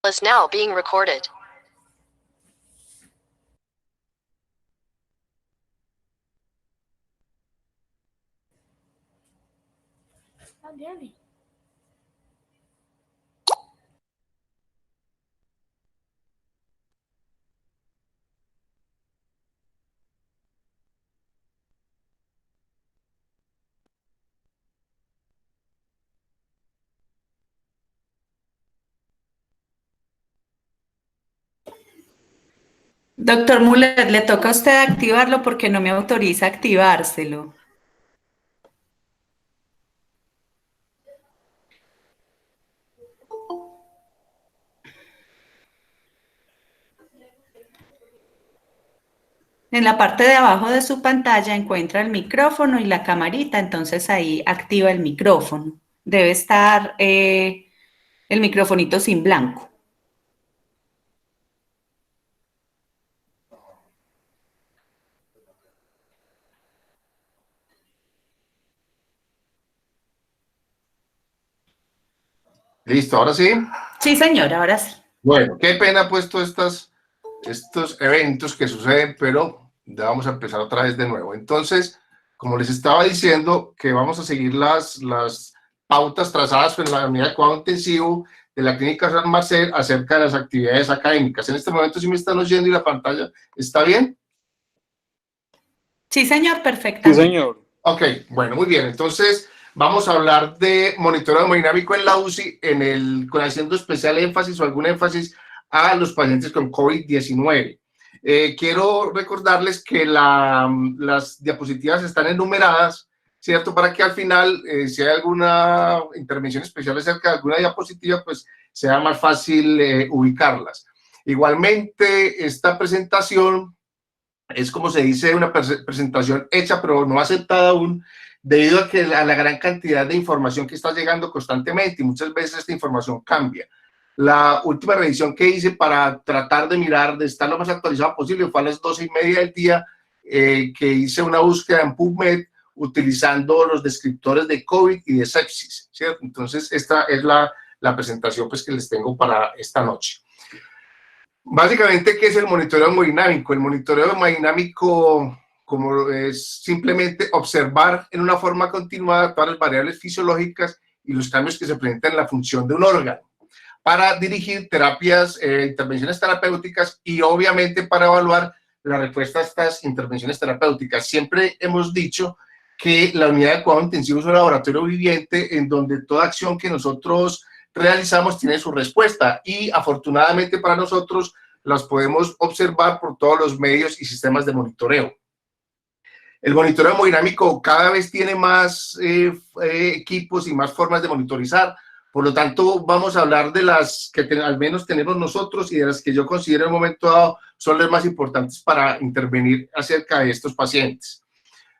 is now being recorded. Doctor Müller, le toca a usted activarlo porque no me autoriza activárselo. En la parte de abajo de su pantalla encuentra el micrófono y la camarita, entonces ahí activa el micrófono. Debe estar el microfonito sin blanco. Listo, ¿ahora sí? Sí, señor, ahora sí. Bueno, qué pena puesto estos eventos que suceden, pero ya vamos a empezar otra vez de nuevo. Entonces, como les estaba diciendo, que vamos a seguir las pautas trazadas en la unidad de cuidado intensivo de la Clínica San Marcel acerca de las actividades académicas. En este momento sí me están oyendo y la pantalla está bien. Sí, señor, perfectamente. Sí, señor. Ok, bueno, muy bien. Entonces, vamos a hablar de monitoreo hemodinámico en la UCI, haciendo especial énfasis o algún énfasis a los pacientes con COVID-19. Quiero recordarles que las diapositivas están enumeradas, ¿cierto? Para que al final, si hay alguna intervención especial acerca de alguna diapositiva, pues sea más fácil ubicarlas. Igualmente, esta presentación es, como se dice, una presentación hecha pero no aceptada aún, debido a la gran cantidad de información que está llegando constantemente y muchas veces esta información cambia. La última revisión que hice para tratar de mirar, de estar lo más actualizado posible, fue a las 12:30 del día, que hice una búsqueda en PubMed utilizando los descriptores de COVID y de sepsis, ¿cierto? Entonces, esta es la presentación pues, que les tengo para esta noche. Básicamente, ¿qué es el monitoreo hemodinámico? El monitoreo hemodinámico, como es simplemente observar en una forma continuada todas las variables fisiológicas y los cambios que se presentan en la función de un órgano, para dirigir terapias, intervenciones terapéuticas y obviamente para evaluar la respuesta a estas intervenciones terapéuticas. Siempre hemos dicho que la unidad de cuidado intensivo es un laboratorio viviente en donde toda acción que nosotros realizamos tiene su respuesta y afortunadamente para nosotros las podemos observar por todos los medios y sistemas de monitoreo. El monitoreo hemodinámico cada vez tiene más equipos y más formas de monitorizar, por lo tanto vamos a hablar de las que al menos tenemos nosotros y de las que yo considero en un momento dado son las más importantes para intervenir acerca de estos pacientes.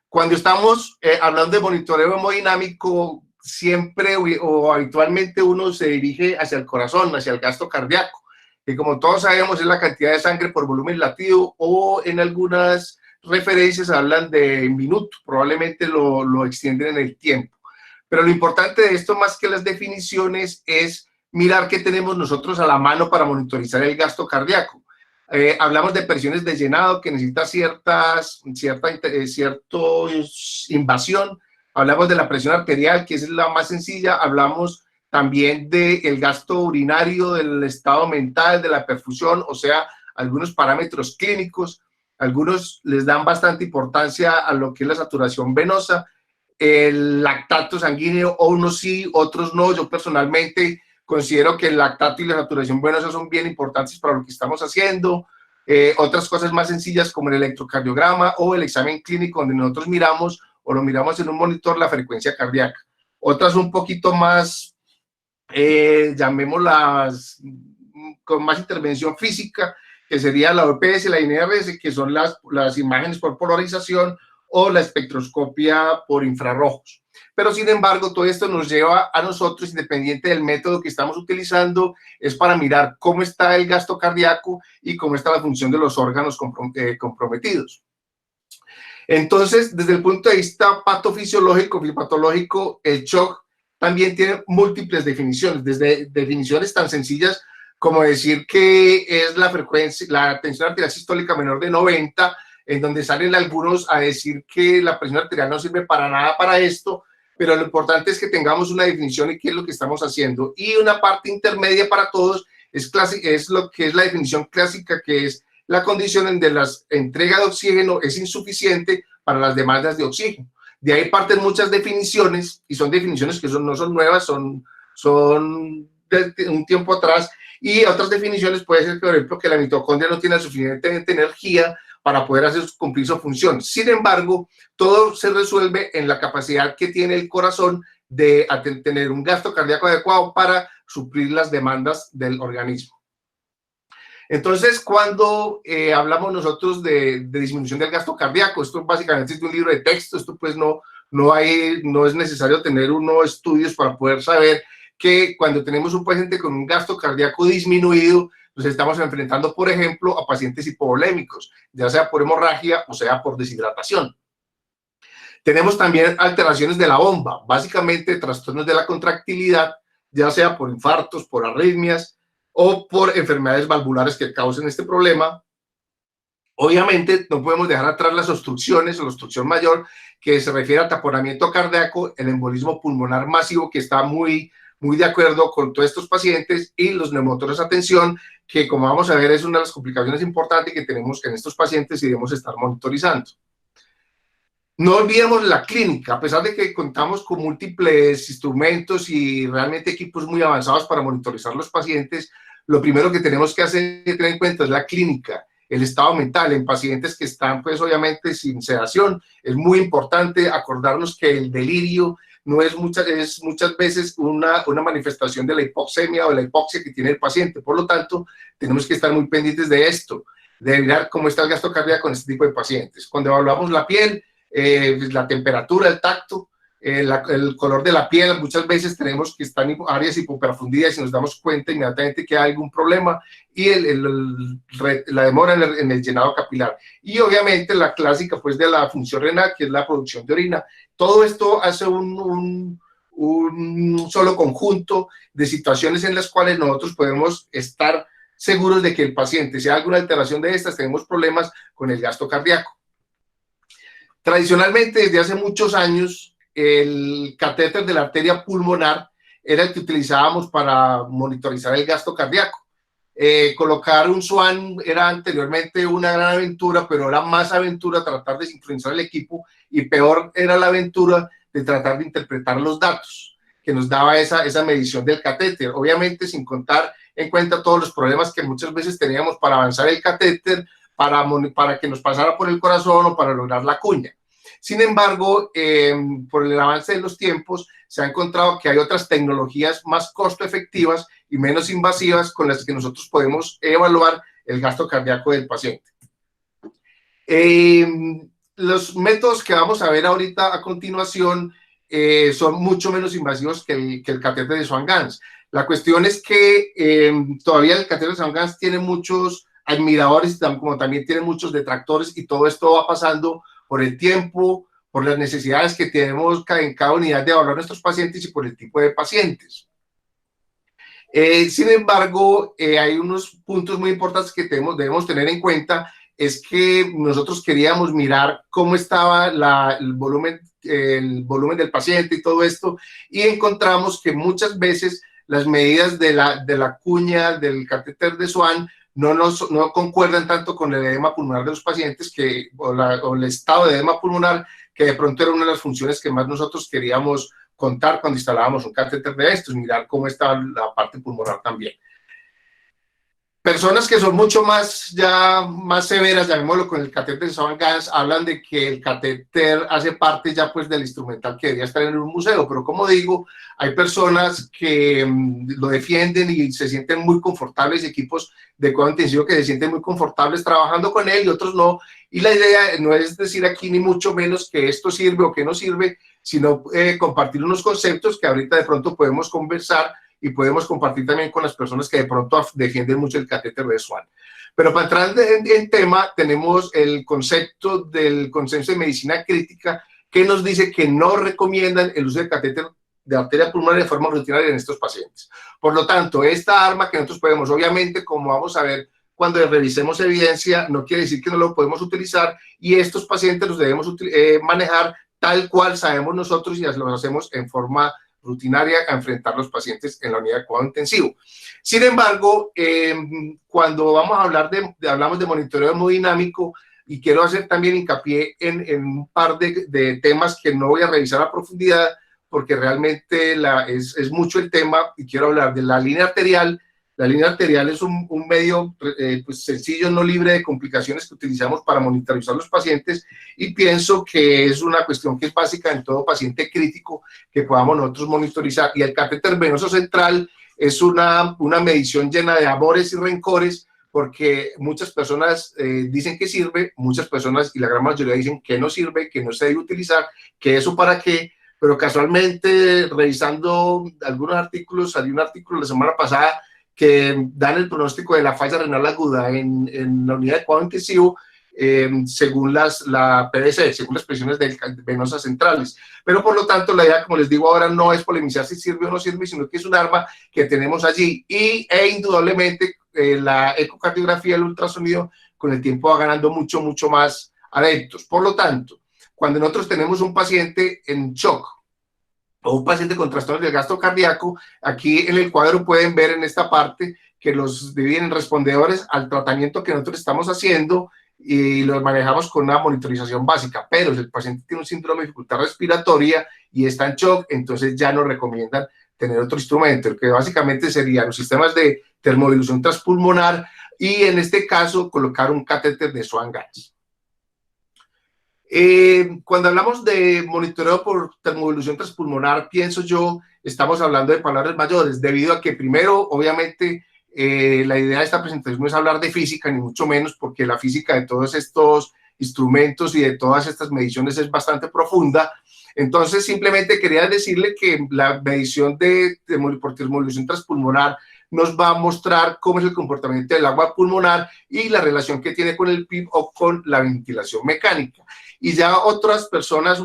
Cuando estamos hablando de monitoreo hemodinámico, siempre o habitualmente uno se dirige hacia el corazón, hacia el gasto cardíaco, que como todos sabemos es la cantidad de sangre por volumen latido, o en algunas referencias hablan de minuto, probablemente lo extienden en el tiempo. Pero lo importante de esto, más que las definiciones, es mirar qué tenemos nosotros a la mano para monitorizar el gasto cardíaco. Hablamos de presiones de llenado que necesita cierta invasión. Hablamos de la presión arterial, que es la más sencilla. Hablamos también del gasto urinario, del estado mental, de la perfusión, o sea, algunos parámetros clínicos. Algunos les dan bastante importancia a lo que es la saturación venosa, el lactato sanguíneo, o unos sí, otros no. Yo personalmente considero que el lactato y la saturación venosa son bien importantes para lo que estamos haciendo. Otras cosas más sencillas como el electrocardiograma o el examen clínico, donde nosotros miramos o lo miramos en un monitor la frecuencia cardíaca. Otras un poquito más, llamémoslas, con más intervención física, que sería la OPS y la INRS, que son las imágenes por polarización o la espectroscopia por infrarrojos. Pero sin embargo, todo esto nos lleva a nosotros, independiente del método que estamos utilizando, es para mirar cómo está el gasto cardíaco y cómo está la función de los órganos comprometidos. Entonces, desde el punto de vista patofisiológico y patológico, el shock también tiene múltiples definiciones, desde definiciones tan sencillas como decir que es la frecuencia, la tensión arterial sistólica menor de 90, en donde salen algunos a decir que la presión arterial no sirve para nada para esto, pero lo importante es que tengamos una definición y qué es lo que estamos haciendo. Y una parte intermedia para todos es lo que es la definición clásica, que es la condición en donde la entrega de oxígeno es insuficiente para las demandas de oxígeno. De ahí parten muchas definiciones, y son definiciones que no son nuevas, son de un tiempo atrás, y otras definiciones puede ser, por ejemplo, que la mitocondria no tiene suficiente energía para poder cumplir su función. Sin embargo, todo se resuelve en la capacidad que tiene el corazón de tener un gasto cardíaco adecuado para suplir las demandas del organismo. Entonces, cuando hablamos nosotros de disminución del gasto cardíaco, esto básicamente es de un libro de texto, esto pues no es necesario tener unos estudios para poder saber que cuando tenemos un paciente con un gasto cardíaco disminuido, nos estamos enfrentando, por ejemplo, a pacientes hipovolémicos, ya sea por hemorragia o sea por deshidratación. Tenemos también alteraciones de la bomba, básicamente trastornos de la contractilidad, ya sea por infartos, por arritmias o por enfermedades valvulares que causen este problema. Obviamente no podemos dejar atrás las obstrucciones o la obstrucción mayor, que se refiere al taponamiento cardíaco, el embolismo pulmonar masivo, que está muy de acuerdo con todos estos pacientes, y los neumotores a tensión, que como vamos a ver es una de las complicaciones importantes que tenemos en estos pacientes y debemos estar monitorizando. No olvidemos la clínica, a pesar de que contamos con múltiples instrumentos y realmente equipos muy avanzados para monitorizar los pacientes, lo primero que tenemos que tener en cuenta es la clínica, el estado mental en pacientes que están pues obviamente sin sedación. Es muy importante acordarnos que el delirio no es muchas veces una manifestación de la hipoxemia o de la hipoxia que tiene el paciente. Por lo tanto, tenemos que estar muy pendientes de esto, de mirar cómo está el gasto cardíaco en este tipo de pacientes. Cuando evaluamos la piel, la temperatura, el tacto, el color de la piel, muchas veces tenemos que estar en áreas hipoperfundidas y nos damos cuenta inmediatamente que hay algún problema, y la demora en el llenado capilar. Y obviamente la clásica pues de la función renal, que es la producción de orina. Todo esto hace un solo conjunto de situaciones en las cuales nosotros podemos estar seguros de que el paciente, si hay alguna alteración de estas, tenemos problemas con el gasto cardíaco. Tradicionalmente, desde hace muchos años, el catéter de la arteria pulmonar era el que utilizábamos para monitorizar el gasto cardíaco. Colocar un Swan era anteriormente una gran aventura, pero era más aventura tratar de sincronizar el equipo, y peor era la aventura de tratar de interpretar los datos que nos daba esa medición del catéter, obviamente sin contar en cuenta todos los problemas que muchas veces teníamos para avanzar el catéter, para que nos pasara por el corazón o para lograr la cuña. Sin embargo, por el avance de los tiempos, se ha encontrado que hay otras tecnologías más costo efectivas y menos invasivas con las que nosotros podemos evaluar el gasto cardíaco del paciente. Los métodos que vamos a ver ahorita a continuación son mucho menos invasivos que el catéter de Swan-Ganz. La cuestión es que todavía el catéter de Swan-Ganz tiene muchos admiradores, como también tiene muchos detractores, y todo esto va pasando por el tiempo, por las necesidades que tenemos en cada unidad de evaluar a nuestros pacientes y por el tipo de pacientes. Sin embargo, hay unos puntos muy importantes que debemos tener en cuenta. Es que nosotros queríamos mirar cómo estaba el volumen del paciente y todo esto, y encontramos que muchas veces las medidas de la cuña del catéter de Swan no concuerdan tanto con el edema pulmonar de los pacientes, o el estado de edema pulmonar, que de pronto era una de las funciones que más nosotros queríamos contar cuando instalábamos un catéter de estos, mirar cómo estaba la parte pulmonar también. Personas que son mucho más severas, llamémoslo, con el catéter de Swan-Ganz, hablan de que el catéter hace parte ya pues del instrumental que debería estar en un museo, pero como digo, hay personas que lo defienden y se sienten muy confortables, equipos de cuidado intensivo que se sienten muy confortables trabajando con él, y otros no. Y la idea no es decir aquí ni mucho menos que esto sirve o que no sirve, sino compartir unos conceptos que ahorita de pronto podemos conversar y podemos compartir también con las personas que de pronto defienden mucho el catéter de Swan. Pero para entrar en tema, tenemos el concepto del consenso de medicina crítica, que nos dice que no recomiendan el uso del catéter de arteria pulmonar de forma rutinaria en estos pacientes. Por lo tanto, esta arma que nosotros podemos, obviamente, como vamos a ver cuando revisemos evidencia, no quiere decir que no lo podemos utilizar, y estos pacientes los debemos manejar tal cual sabemos nosotros y lo hacemos en forma rutinaria a enfrentar los pacientes en la unidad de cuidado intensivo. Sin embargo, cuando vamos a hablar hablamos de monitoreo hemodinámico, y quiero hacer también hincapié en un par de temas que no voy a revisar a profundidad porque realmente es mucho el tema, y quiero hablar de la línea arterial. La línea arterial es un medio pues sencillo, no libre de complicaciones que utilizamos para monitorizar los pacientes, y pienso que es una cuestión que es básica en todo paciente crítico que podamos nosotros monitorizar. Y el catéter venoso central es una medición llena de amores y rencores, porque muchas personas dicen que sirve, muchas personas y la gran mayoría dicen que no sirve, que no se debe utilizar, que eso para qué. Pero casualmente, revisando algunos artículos, salió un artículo la semana pasada que dan el pronóstico de la falla renal aguda en la unidad de cuidado intensivo, según la PDC, según las presiones venosas centrales. Pero por lo tanto, la idea, como les digo ahora, no es polemizar si sirve o no sirve, sino que es un arma que tenemos allí, e indudablemente la ecocardiografía, el ultrasonido, con el tiempo va ganando mucho más adeptos. Por lo tanto, cuando nosotros tenemos un paciente en shock o un paciente con trastornos del gasto cardíaco, aquí en el cuadro pueden ver en esta parte que los dividen en respondedores al tratamiento que nosotros estamos haciendo, y los manejamos con una monitorización básica. Pero si el paciente tiene un síndrome de dificultad respiratoria y está en shock, entonces ya nos recomiendan tener otro instrumento, que básicamente serían los sistemas de termodilución transpulmonar, y en este caso colocar un catéter de Swan-Ganz. Cuando hablamos de monitoreo por termodilución transpulmonar, pienso yo, estamos hablando de palabras mayores, debido a que primero, obviamente, la idea de esta presentación no es hablar de física, ni mucho menos, porque la física de todos estos instrumentos y de todas estas mediciones es bastante profunda. Entonces, simplemente quería decirle que la medición por termodilución transpulmonar nos va a mostrar cómo es el comportamiento del agua pulmonar y la relación que tiene con el PIB o con la ventilación mecánica. Y ya otras personas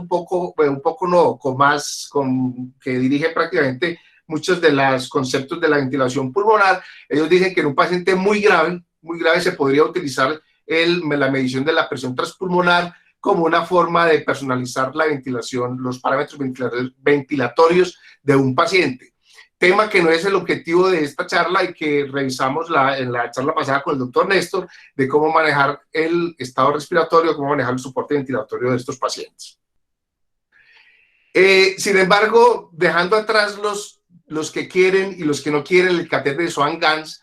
que dirigen prácticamente muchos de los conceptos de la ventilación pulmonar, ellos dicen que en un paciente muy grave se podría utilizar la medición de la presión transpulmonar como una forma de personalizar la ventilación, los parámetros ventilatorios de un paciente. Tema que no es el objetivo de esta charla y que revisamos en la charla pasada con el doctor Néstor, de cómo manejar el estado respiratorio, cómo manejar el soporte ventilatorio de estos pacientes. Sin embargo, dejando atrás los que quieren y los que no quieren el catéter de Swan-Ganz,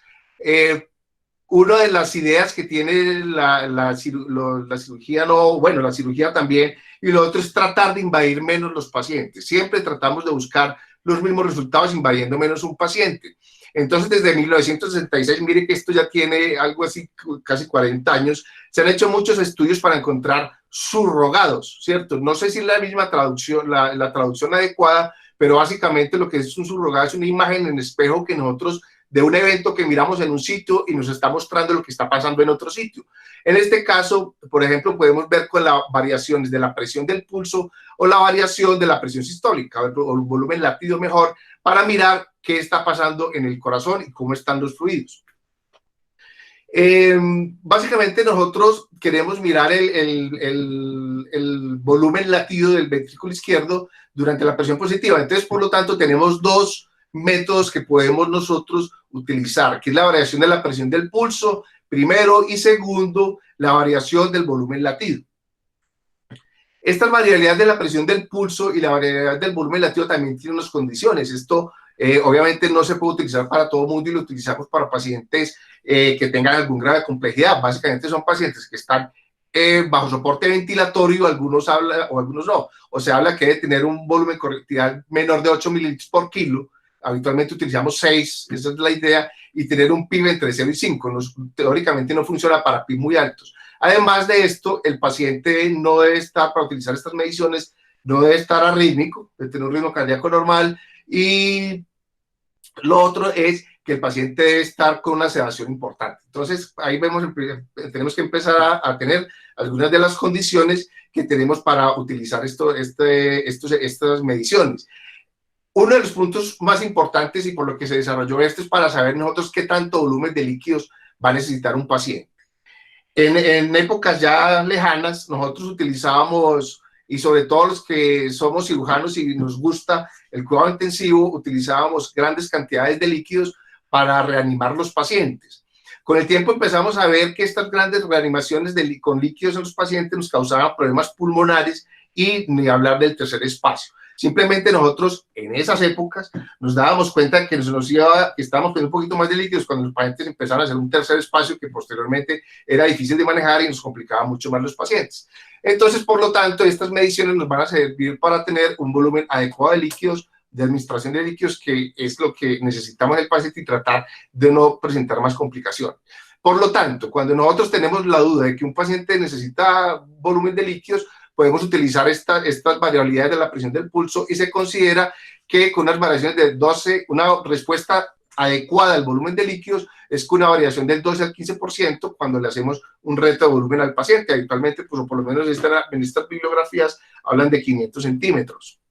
una de las ideas que tiene la cirugía, la cirugía también, y lo otro es tratar de invadir menos los pacientes. Siempre tratamos de buscar los mismos resultados invadiendo menos un paciente. Entonces, desde 1966, mire que esto ya tiene algo así, casi 40 años, se han hecho muchos estudios para encontrar subrogados, ¿cierto? No sé si es la misma traducción, la traducción adecuada, pero básicamente lo que es un subrogado es una imagen en espejo que nosotros, de un evento que miramos en un sitio y nos está mostrando lo que está pasando en otro sitio. En este caso, por ejemplo, podemos ver con las variaciones de la presión del pulso o la variación de la presión sistólica o el volumen latido mejor, para mirar qué está pasando en el corazón y cómo están los fluidos. Básicamente nosotros queremos mirar el volumen latido del ventrículo izquierdo durante la presión positiva. Entonces, por lo tanto, tenemos dos métodos que podemos nosotros utilizar, que es la variación de la presión del pulso, primero, y segundo, la variación del volumen latido. Esta variabilidad de la presión del pulso y la variabilidad del volumen latido también tiene unas condiciones. Esto obviamente no se puede utilizar para todo el mundo, y lo utilizamos para pacientes que tengan algún grado de complejidad. Básicamente son pacientes que están bajo soporte ventilatorio, algunos o algunos no. O se habla que debe tener un volumen correctival menor de 8 mililitros por kilo. Habitualmente utilizamos 6, esa es la idea, y tener un PIB entre 0 y 5. Teóricamente no funciona para PIB muy altos. Además de esto, el paciente no debe estar, para utilizar estas mediciones, no debe estar arrítmico, debe tener un ritmo cardíaco normal, y lo otro es que el paciente debe estar con una sedación importante. Entonces, ahí vemos, tenemos que empezar a tener algunas de las condiciones que tenemos para utilizar estas mediciones. Uno de los puntos más importantes y por lo que se desarrolló esto es para saber nosotros qué tanto volumen de líquidos va a necesitar un paciente. En épocas ya lejanas, nosotros utilizábamos, y sobre todo los que somos cirujanos y nos gusta el cuidado intensivo, utilizábamos grandes cantidades de líquidos para reanimar los pacientes. Con el tiempo empezamos a ver que estas grandes reanimaciones con líquidos en los pacientes nos causaban problemas pulmonares y ni hablar del tercer espacio. Simplemente nosotros en esas épocas nos dábamos cuenta que que estábamos poniendo un poquito más de líquidos cuando los pacientes empezaron a hacer un tercer espacio que posteriormente era difícil de manejar y nos complicaba mucho más los pacientes. Entonces, por lo tanto, estas mediciones nos van a servir para tener un volumen adecuado de líquidos, de administración de líquidos, que es lo que necesitamos del paciente y tratar de no presentar más complicaciones. Por lo tanto, cuando nosotros tenemos la duda de que un paciente necesita volumen de líquidos, podemos utilizar estas variabilidades de la presión del pulso y se considera que con unas variaciones de 12, una respuesta adecuada al volumen de líquidos es con una variación del 12 al 15% cuando le hacemos un reto de volumen al paciente. Habitualmente, pues, o por lo menos en estas bibliografías, hablan de 500 centímetros.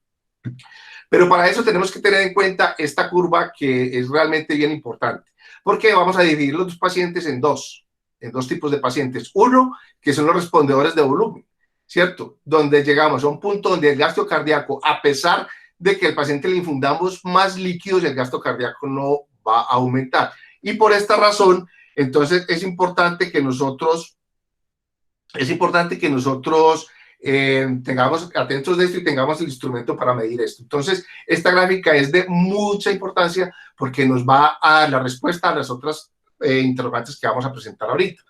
Pero para eso tenemos que tener en cuenta esta curva que es realmente bien importante, porque vamos a dividir los pacientes en dos tipos de pacientes. Uno, que son los respondedores de volumen, ¿cierto? Donde llegamos a un punto donde el gasto cardíaco, a pesar de que al paciente le infundamos más líquidos, el gasto cardíaco no va a aumentar. Y por esta razón, entonces es importante que nosotros tengamos atentos de esto y tengamos el instrumento para medir esto. Entonces, esta gráfica es de mucha importancia porque nos va a dar la respuesta a las otras interrogantes que vamos a presentar ahorita.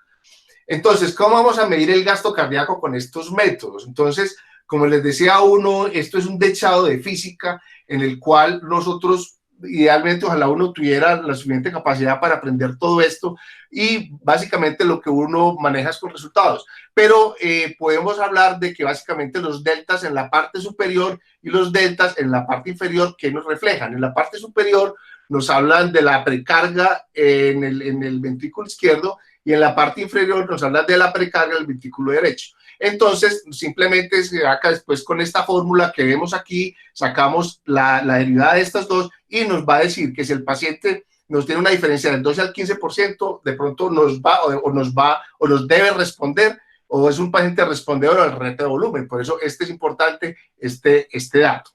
Entonces, ¿cómo vamos a medir el gasto cardíaco con estos métodos? Entonces, como les decía uno, esto es un dechado de física en el cual nosotros, idealmente, ojalá uno tuviera la suficiente capacidad para aprender todo esto y básicamente lo que uno maneja es con resultados. Pero podemos hablar de que básicamente los deltas en la parte superior y los deltas en la parte inferior, ¿qué nos reflejan? En la parte superior nos hablan de la precarga en el ventrículo izquierdo y en la parte inferior nos hablan de la precarga del ventrículo derecho. Entonces, simplemente acá después con esta fórmula que vemos aquí, sacamos la derivada de estas dos y nos va a decir que si el paciente nos tiene una diferencia del 12 al 15%, de pronto nos nos debe responder, o es un paciente respondedor al reto de volumen. Por eso es importante este dato.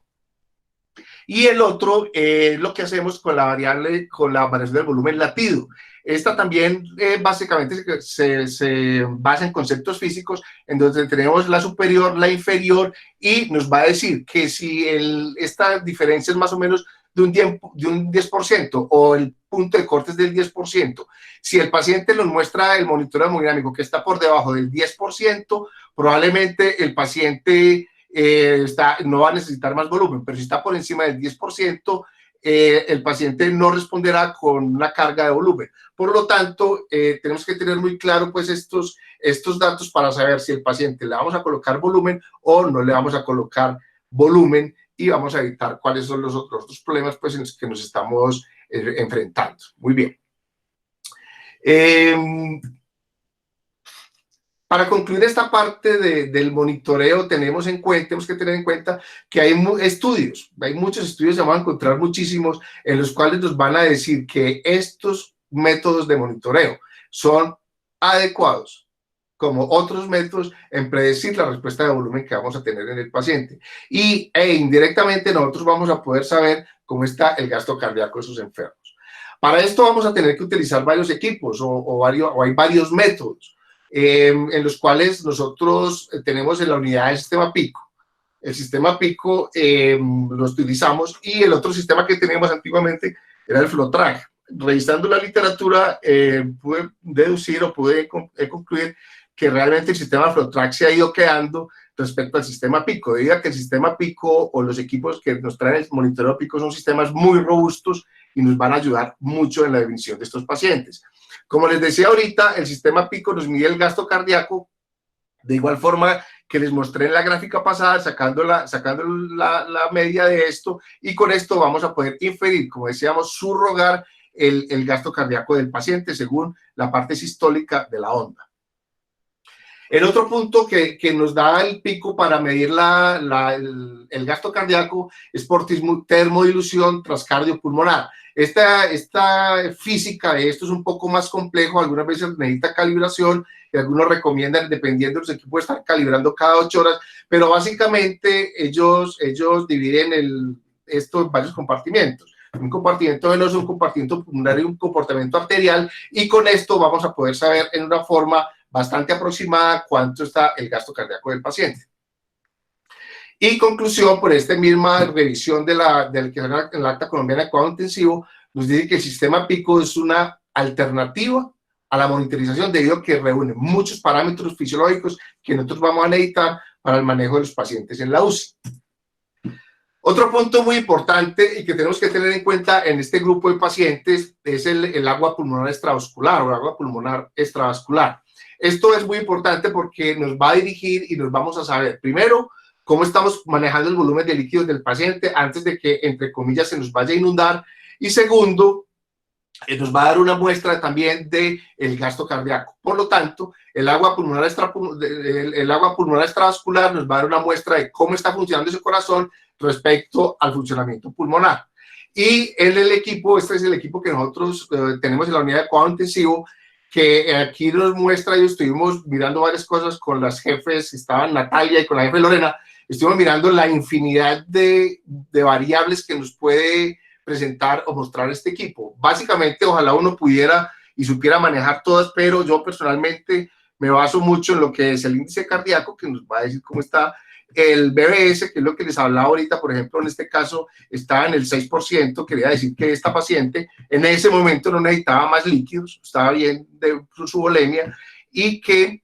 Y el otro es lo que hacemos con la variación del volumen latido. Esta también básicamente se basa en conceptos físicos, en donde tenemos la superior, la inferior, y nos va a decir que si esta diferencia es más o menos de un 10% o el punto de corte es del 10%, si el paciente nos muestra el monitoreo hemodinámico que está por debajo del 10%, probablemente el paciente no va a necesitar más volumen, pero si está por encima del 10%, el paciente no responderá con una carga de volumen. Por lo tanto, tenemos que tener muy claro pues estos datos para saber si el paciente le vamos a colocar volumen o no le vamos a colocar volumen y vamos a evitar cuáles son los otros problemas pues en los que nos estamos enfrentando. Muy bien. Para concluir esta parte del monitoreo, tenemos que tener en cuenta que hay estudios, hay muchos estudios, se van a encontrar muchísimos, en los cuales nos van a decir que estos métodos de monitoreo son adecuados, como otros métodos, en predecir la respuesta de volumen que vamos a tener en el paciente. E indirectamente nosotros vamos a poder saber cómo está el gasto cardíaco de sus enfermos. Para esto vamos a tener que utilizar varios equipos o hay varios métodos. En los cuales nosotros tenemos en la unidad del sistema PICO. El sistema PICO lo utilizamos y el otro sistema que teníamos antiguamente era el FlowTrack. Revisando la literatura, pude deducir o pude concluir que realmente el sistema FlowTrack se ha ido quedando respecto al sistema PICO, debido a que el sistema PICO o los equipos que nos traen el monitoreo PICO son sistemas muy robustos y nos van a ayudar mucho en la definición de estos pacientes. Como les decía ahorita, el sistema PICO nos mide el gasto cardíaco, de igual forma que les mostré en la gráfica pasada, sacando la media de esto, y con esto vamos a poder inferir, como decíamos, subrogar el gasto cardíaco del paciente según la parte sistólica de la onda. El otro punto que nos da el pico para medir el gasto cardíaco es por termodilución transcardiopulmonar. Esta física de esto es un poco más complejo, algunas veces necesita calibración y algunos recomiendan, dependiendo de los equipos, estar calibrando cada 8 horas, pero básicamente ellos dividen esto en varios compartimentos. Un compartimento venoso, un compartimento pulmonar y un comportamiento arterial, y con esto vamos a poder saber en una forma bastante aproximada cuánto está el gasto cardíaco del paciente. Y conclusión, por esta misma revisión del que en la Acta Colombiana de Cuidado Intensivo, nos dice que el sistema PICO es una alternativa a la monitorización debido a que reúne muchos parámetros fisiológicos que nosotros vamos a necesitar para el manejo de los pacientes en la UCI. Otro punto muy importante y que tenemos que tener en cuenta en este grupo de pacientes es el agua pulmonar extravascular o el agua pulmonar extravascular. Esto es muy importante porque nos va a dirigir y nos vamos a saber, primero, cómo estamos manejando el volumen de líquidos del paciente antes de que, entre comillas, se nos vaya a inundar. Y segundo, nos va a dar una muestra también del gasto cardíaco. Por lo tanto, el agua pulmonar extravascular nos va a dar una muestra de cómo está funcionando ese corazón respecto al funcionamiento pulmonar. Y en el equipo, este es el equipo que nosotros tenemos en la unidad de cuidado intensivo, que aquí nos muestra, y estuvimos mirando varias cosas con las jefes, estaban Natalia y con la jefe Lorena, estuvimos mirando la infinidad de variables que nos puede presentar o mostrar este equipo. Básicamente, ojalá uno pudiera y supiera manejar todas, pero yo personalmente me baso mucho en lo que es el índice cardíaco, que nos va a decir cómo está el BBS, que es lo que les hablaba ahorita. Por ejemplo, en este caso estaba en el 6%, quería decir que esta paciente en ese momento no necesitaba más líquidos, estaba bien de su volemia, y que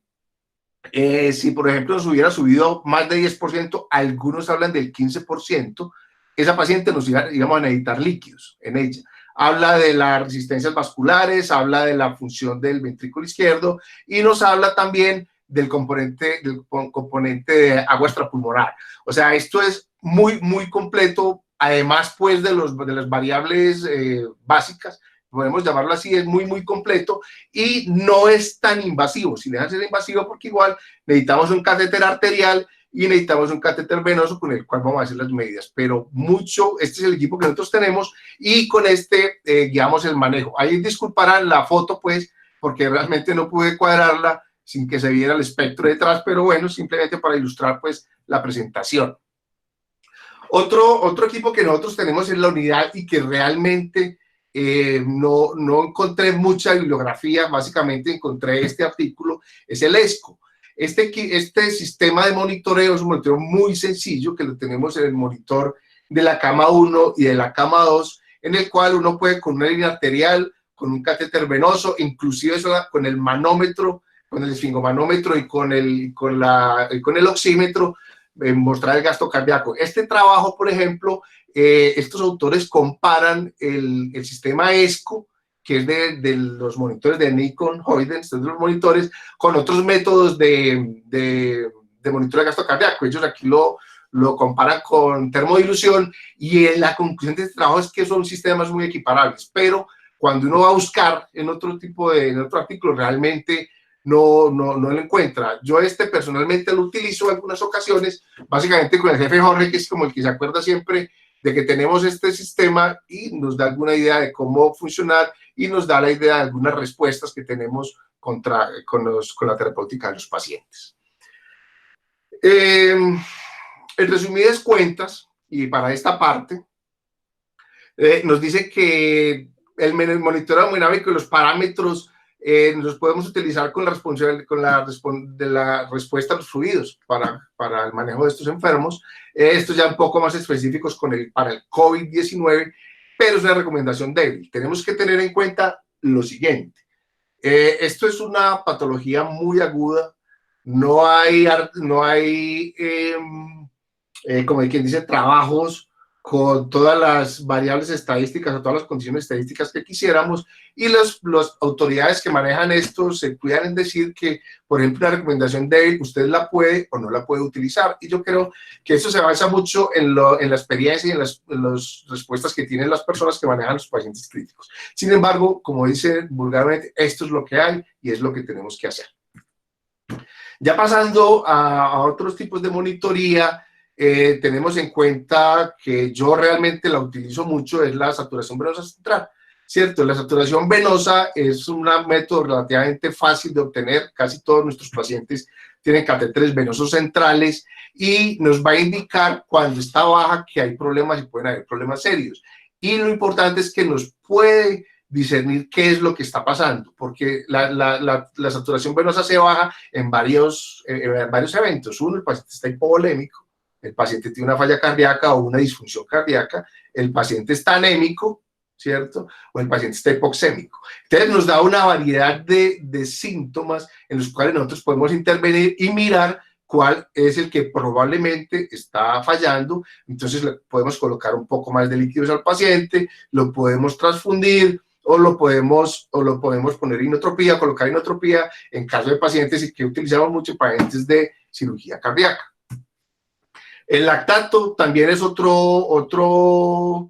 si por ejemplo nos hubiera subido más de 10%, algunos hablan del 15%, esa paciente íbamos a necesitar líquidos en ella. Habla de las resistencias vasculares, habla de la función del ventrículo izquierdo y nos habla también del componente de agua extrapulmonar. O sea, esto es muy, muy completo, además pues de las variables básicas, podemos llamarlo así, es muy, muy completo y no es tan invasivo. Si deja de ser invasivo, porque igual necesitamos un catéter arterial y necesitamos un catéter venoso con el cual vamos a hacer las medidas, pero este es el equipo que nosotros tenemos y con este guiamos el manejo. Ahí disculparán la foto pues, porque realmente no pude cuadrarla sin que se viera el espectro detrás, pero bueno, simplemente para ilustrar pues la presentación. Otro equipo que nosotros tenemos en la unidad y que realmente no encontré mucha bibliografía, básicamente encontré este artículo, es el ESCO. Este sistema de monitoreo es un monitoreo muy sencillo que lo tenemos en el monitor de la cama 1 y de la cama 2, en el cual uno puede con una línea arterial, con un catéter venoso, inclusive con el manómetro, con el esfingomanómetro y con el oxímetro, mostrar el gasto cardíaco. Este trabajo, por ejemplo, estos autores comparan el sistema ESCO, que es de los monitores de Nikon, Huygens, de los monitores, con otros métodos de monitoreo de gasto cardíaco. Ellos aquí lo comparan con termodilución y la conclusión de este trabajo es que son sistemas muy equiparables, pero cuando uno va a buscar en otro artículo, realmente no lo encuentra. Yo personalmente lo utilizo en algunas ocasiones, básicamente con el jefe Jorge, que es como el que se acuerda siempre de que tenemos este sistema y nos da alguna idea de cómo funcionar y nos da la idea de algunas respuestas que tenemos con la terapéutica de los pacientes. En resumidas cuentas, y para esta parte, nos dice que el monitoreo hemodinámico y los parámetros los podemos utilizar con la respuesta a los fluidos para el manejo de estos enfermos. Estos ya un poco más específicos para el COVID-19, pero es una recomendación débil. Tenemos que tener en cuenta lo siguiente. Esto es una patología muy aguda. No hay como quien dice, trabajos con todas las variables estadísticas o todas las condiciones estadísticas que quisiéramos, y las autoridades que manejan esto se cuidan en decir que, por ejemplo, una recomendación débil usted la puede o no la puede utilizar, y yo creo que esto se basa mucho en la experiencia y en las respuestas que tienen las personas que manejan los pacientes críticos. Sin embargo, como dice vulgarmente, esto es lo que hay y es lo que tenemos que hacer. Ya pasando a otros tipos de monitoría, tenemos en cuenta que yo realmente la utilizo mucho, es la saturación venosa central, ¿cierto? La saturación venosa es un método relativamente fácil de obtener, casi todos nuestros pacientes tienen catéteres venosos centrales y nos va a indicar cuando está baja que hay problemas y pueden haber problemas serios. Y lo importante es que nos puede discernir qué es lo que está pasando, porque la saturación venosa se baja en varios eventos. Uno, el paciente está hipovolémico, el paciente tiene una falla cardíaca o una disfunción cardíaca, el paciente está anémico, ¿cierto? O el paciente está hipoxémico. Entonces nos da una variedad de síntomas en los cuales nosotros podemos intervenir y mirar cuál es el que probablemente está fallando. Entonces le podemos colocar un poco más de líquidos al paciente, lo podemos transfundir o lo podemos poner inotropía, colocar inotropía en caso de pacientes que utilizamos mucho pacientes de cirugía cardíaca. El lactato también es otro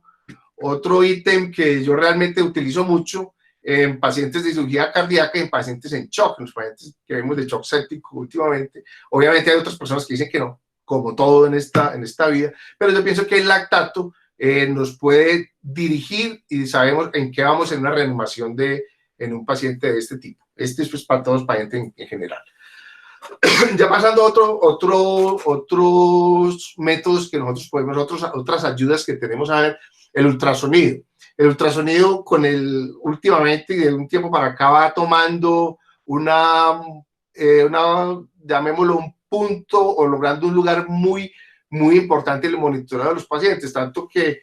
ítem que yo realmente utilizo mucho en pacientes de cirugía cardíaca y en pacientes en shock, en los pacientes que vemos de shock séptico últimamente. Obviamente hay otras personas que dicen que no, como todo en esta vida, pero yo pienso que el lactato nos puede dirigir y sabemos en qué vamos en una reanimación en un paciente de este tipo. Este es pues para todos los pacientes en general. Ya pasando a otros métodos que nosotros podemos, otras ayudas que tenemos a ver, el ultrasonido. El ultrasonido últimamente y de un tiempo para acá va tomando llamémoslo un punto o logrando un lugar muy, muy importante en el monitoreo de los pacientes, tanto que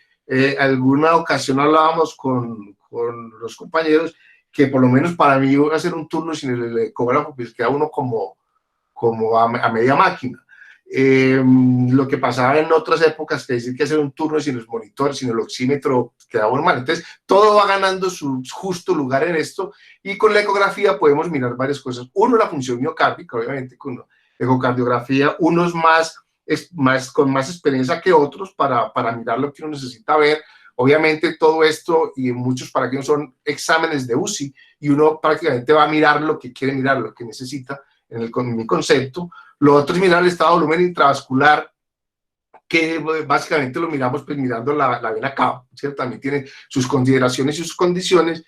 alguna ocasión hablábamos con los compañeros que por lo menos para mí hacer un turno sin el ecógrafo, pues queda uno como a media máquina. Lo que pasaba en otras épocas, que decir que hacer un turno sin los monitores, sin el oxímetro, quedaba mal. Entonces, todo va ganando su justo lugar en esto y con la ecografía podemos mirar varias cosas. Uno, la función miocárdica, obviamente con ecocardiografía, unos con más experiencia que otros para mirar lo que uno necesita ver. Obviamente todo esto y muchos para que son exámenes de UCI y uno prácticamente va a mirar lo que quiere mirar, lo que necesita en mi concepto. Lo otro es mirar el estado de volumen intravascular, que básicamente lo miramos pues mirando la vena cava, ¿cierto? También tiene sus consideraciones y sus condiciones.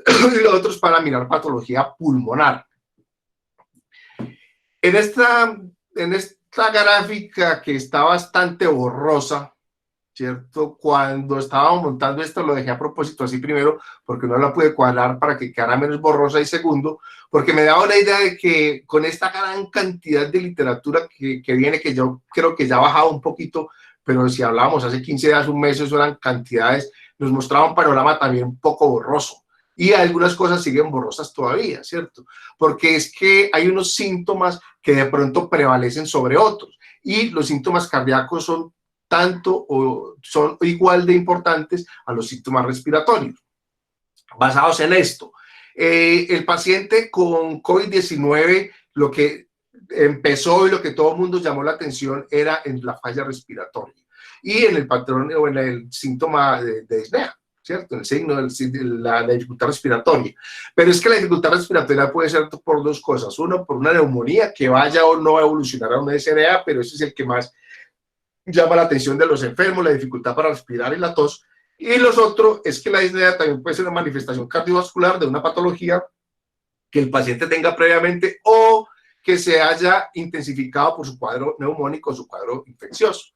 Y lo otro es para mirar patología pulmonar. En esta gráfica que está bastante borrosa, ¿cierto? Cuando estábamos montando esto lo dejé a propósito así primero porque no la pude cuadrar para que quedara menos borrosa y segundo porque me daba una idea de que con esta gran cantidad de literatura que viene, que yo creo que ya ha bajado un poquito, pero si hablábamos hace 15 días, un mes, eso eran cantidades, nos mostraba un panorama también un poco borroso. Y algunas cosas siguen borrosas todavía, ¿cierto? Porque es que hay unos síntomas que de pronto prevalecen sobre otros y los síntomas cardíacos son son igual de importantes a los síntomas respiratorios. Basados en esto, el paciente con COVID-19, lo que empezó y lo que todo el mundo llamó la atención era en la falla respiratoria y en el patrón o en el síntoma de disnea, ¿cierto? En el signo de la dificultad respiratoria. Pero es que la dificultad respiratoria puede ser por dos cosas. Uno, por una neumonía que vaya o no a evolucionar a una SRA, pero ese es el que más llama la atención de los enfermos, la dificultad para respirar y la tos. Y los otros es que la disnea también puede ser una manifestación cardiovascular de una patología que el paciente tenga previamente o que se haya intensificado por su cuadro neumónico, su cuadro infeccioso.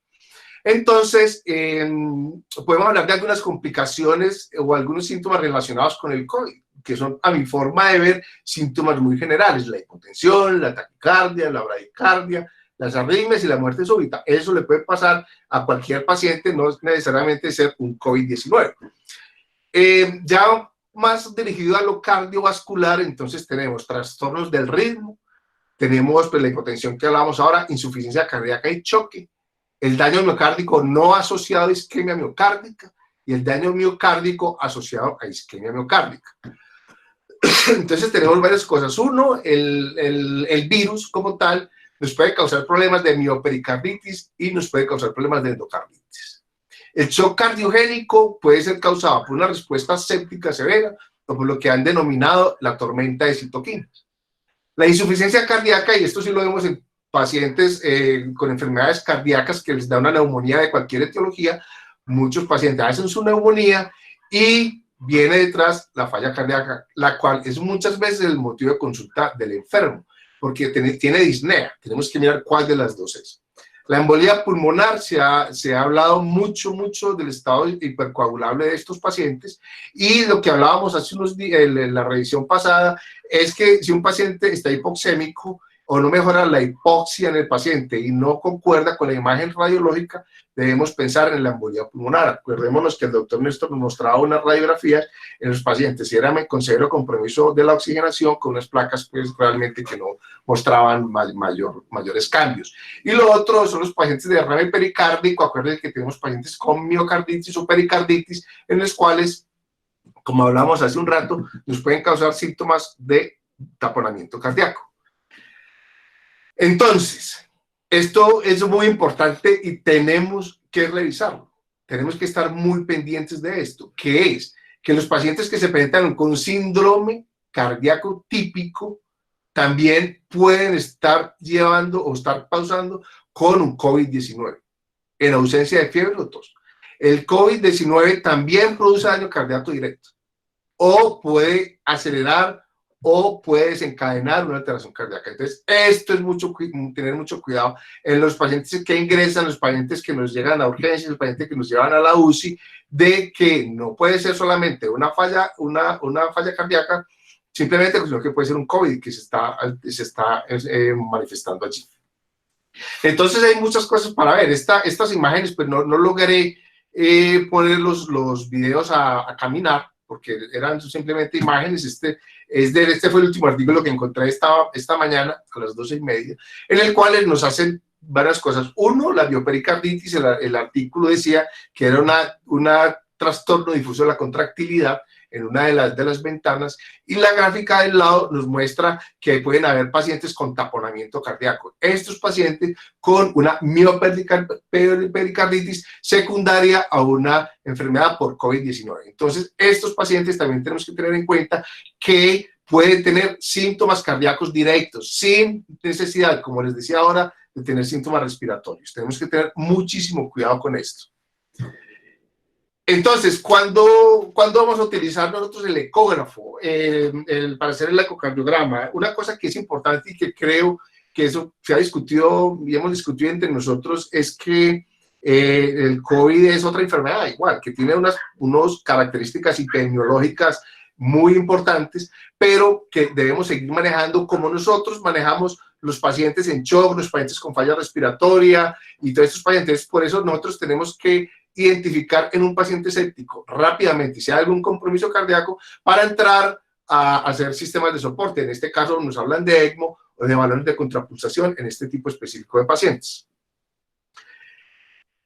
Entonces, podemos hablar de algunas complicaciones o algunos síntomas relacionados con el COVID, que son, a mi forma de ver, síntomas muy generales: la hipotensión, la taquicardia, la bradicardia, las arritmias y la muerte súbita. Eso le puede pasar a cualquier paciente, no es necesariamente ser un COVID-19. Ya más dirigido a lo cardiovascular, entonces tenemos trastornos del ritmo, tenemos pues, la hipotensión que hablábamos ahora, insuficiencia cardíaca y choque, el daño miocárdico no asociado a isquemia miocárdica y el daño miocárdico asociado a isquemia miocárdica. Entonces tenemos varias cosas. Uno, el virus como tal nos puede causar problemas de miopericarditis y nos puede causar problemas de endocarditis. El shock cardiogénico puede ser causado por una respuesta séptica severa o por lo que han denominado la tormenta de citoquinas. La insuficiencia cardíaca, y esto sí lo vemos en pacientes con enfermedades cardíacas que les da una neumonía de cualquier etiología, muchos pacientes hacen su neumonía y viene detrás la falla cardíaca, la cual es muchas veces el motivo de consulta del enfermo, porque tiene disnea, tenemos que mirar cuál de las dos es. La embolia pulmonar, se ha hablado mucho del estado hipercoagulable de estos pacientes, y lo que hablábamos hace unos días en la revisión pasada es que si un paciente está hipoxémico o no mejora la hipoxia en el paciente y no concuerda con la imagen radiológica, debemos pensar en la embolia pulmonar. Acordémonos que el doctor Néstor nos mostraba unas radiografías en los pacientes y eran con severo compromiso de la oxigenación, con unas placas pues realmente que no mostraban mayores cambios. Y lo otro son los pacientes de derrame pericárdico. Acuérdense que tenemos pacientes con miocarditis o pericarditis, en los cuales, como hablamos hace un rato, nos pueden causar síntomas de taponamiento cardíaco. Entonces, esto es muy importante y tenemos que revisarlo. Tenemos que estar muy pendientes de esto, que es que los pacientes que se presentan con síndrome cardíaco típico también pueden estar llevando o estar pausando con un COVID-19 en ausencia de fiebre o tos. El COVID-19 también produce daño cardíaco directo o puede acelerar o puede desencadenar una alteración cardíaca. Entonces, esto es tener mucho cuidado en los pacientes que ingresan, los pacientes que nos llegan a urgencias, los pacientes que nos llevan a la UCI, de que no puede ser solamente una falla cardíaca, simplemente, sino que puede ser un COVID que se está manifestando allí. Entonces, hay muchas cosas para ver. Estas imágenes, pues no logré poner los videos a caminar, porque eran simplemente imágenes. Este fue el último artículo que encontré esta mañana a las 12:30, en el cual nos hacen varias cosas. Uno, la biopericarditis, el artículo decía que era un trastorno difuso de la contractilidad en una de las ventanas, y la gráfica del lado nos muestra que pueden haber pacientes con taponamiento cardíaco. Estos pacientes con una miopericarditis secundaria a una enfermedad por COVID-19. Entonces, estos pacientes también tenemos que tener en cuenta que pueden tener síntomas cardíacos directos, sin necesidad, como les decía ahora, de tener síntomas respiratorios. Tenemos que tener muchísimo cuidado con esto. Entonces, ¿cuándo vamos a utilizar nosotros el ecógrafo para hacer el ecocardiograma? Una cosa que es importante y que creo que eso se ha discutido y hemos discutido entre nosotros es que el COVID es otra enfermedad igual, que tiene unas características epidemiológicas muy importantes, pero que debemos seguir manejando como nosotros manejamos los pacientes en shock, los pacientes con falla respiratoria y todos estos pacientes. Por eso nosotros tenemos que identificar en un paciente séptico rápidamente si hay algún compromiso cardíaco para entrar a hacer sistemas de soporte. En este caso nos hablan de ECMO o de balones de contrapulsación en este tipo específico de pacientes.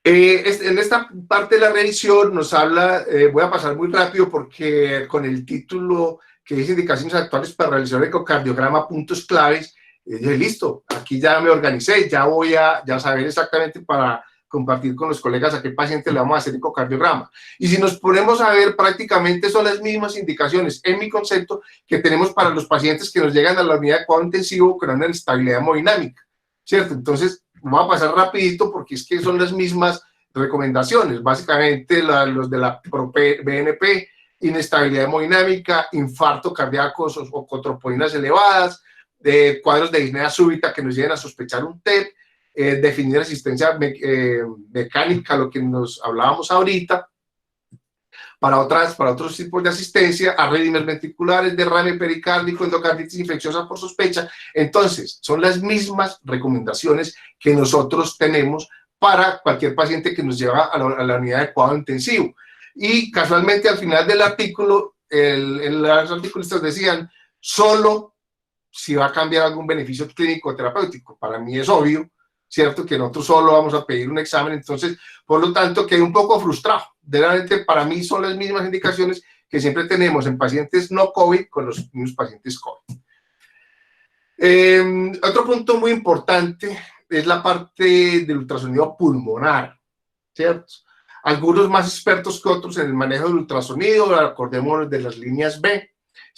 En esta parte de la revisión nos habla, voy a pasar muy rápido porque con el título que dice indicaciones actuales para realizar el ecocardiograma, puntos claves, dije, listo, aquí ya me organicé, ya voy a saber exactamente para compartir con los colegas a qué paciente le vamos a hacer ecocardiograma. Y si nos ponemos a ver, prácticamente son las mismas indicaciones, en mi concepto, que tenemos para los pacientes que nos llegan a la unidad de cuidado intensivo con una inestabilidad hemodinámica, ¿cierto? Entonces, vamos a pasar rapidito porque es que son las mismas recomendaciones, básicamente los de la BNP, inestabilidad hemodinámica, infarto cardíaco o cotroponías elevadas, cuadros de disnea súbita que nos lleven a sospechar un TEP, definir asistencia mecánica, lo que nos hablábamos ahorita, para otros tipos de asistencia, arritmias ventriculares, derrame pericárdico, endocarditis infecciosa por sospecha. Entonces, son las mismas recomendaciones que nosotros tenemos para cualquier paciente que nos lleva a la unidad de cuidado intensivo. Y casualmente al final del artículo, los articulistas decían, solo si va a cambiar algún beneficio clínico terapéutico. Para mí es obvio, ¿cierto?, que nosotros solo vamos a pedir un examen. Entonces, por lo tanto, quedé un poco frustrado. Realmente, para mí son las mismas indicaciones que siempre tenemos en pacientes no COVID con los mismos pacientes COVID. Otro punto muy importante es la parte del ultrasonido pulmonar, ¿cierto? Algunos más expertos que otros en el manejo del ultrasonido, acordémonos de las líneas B,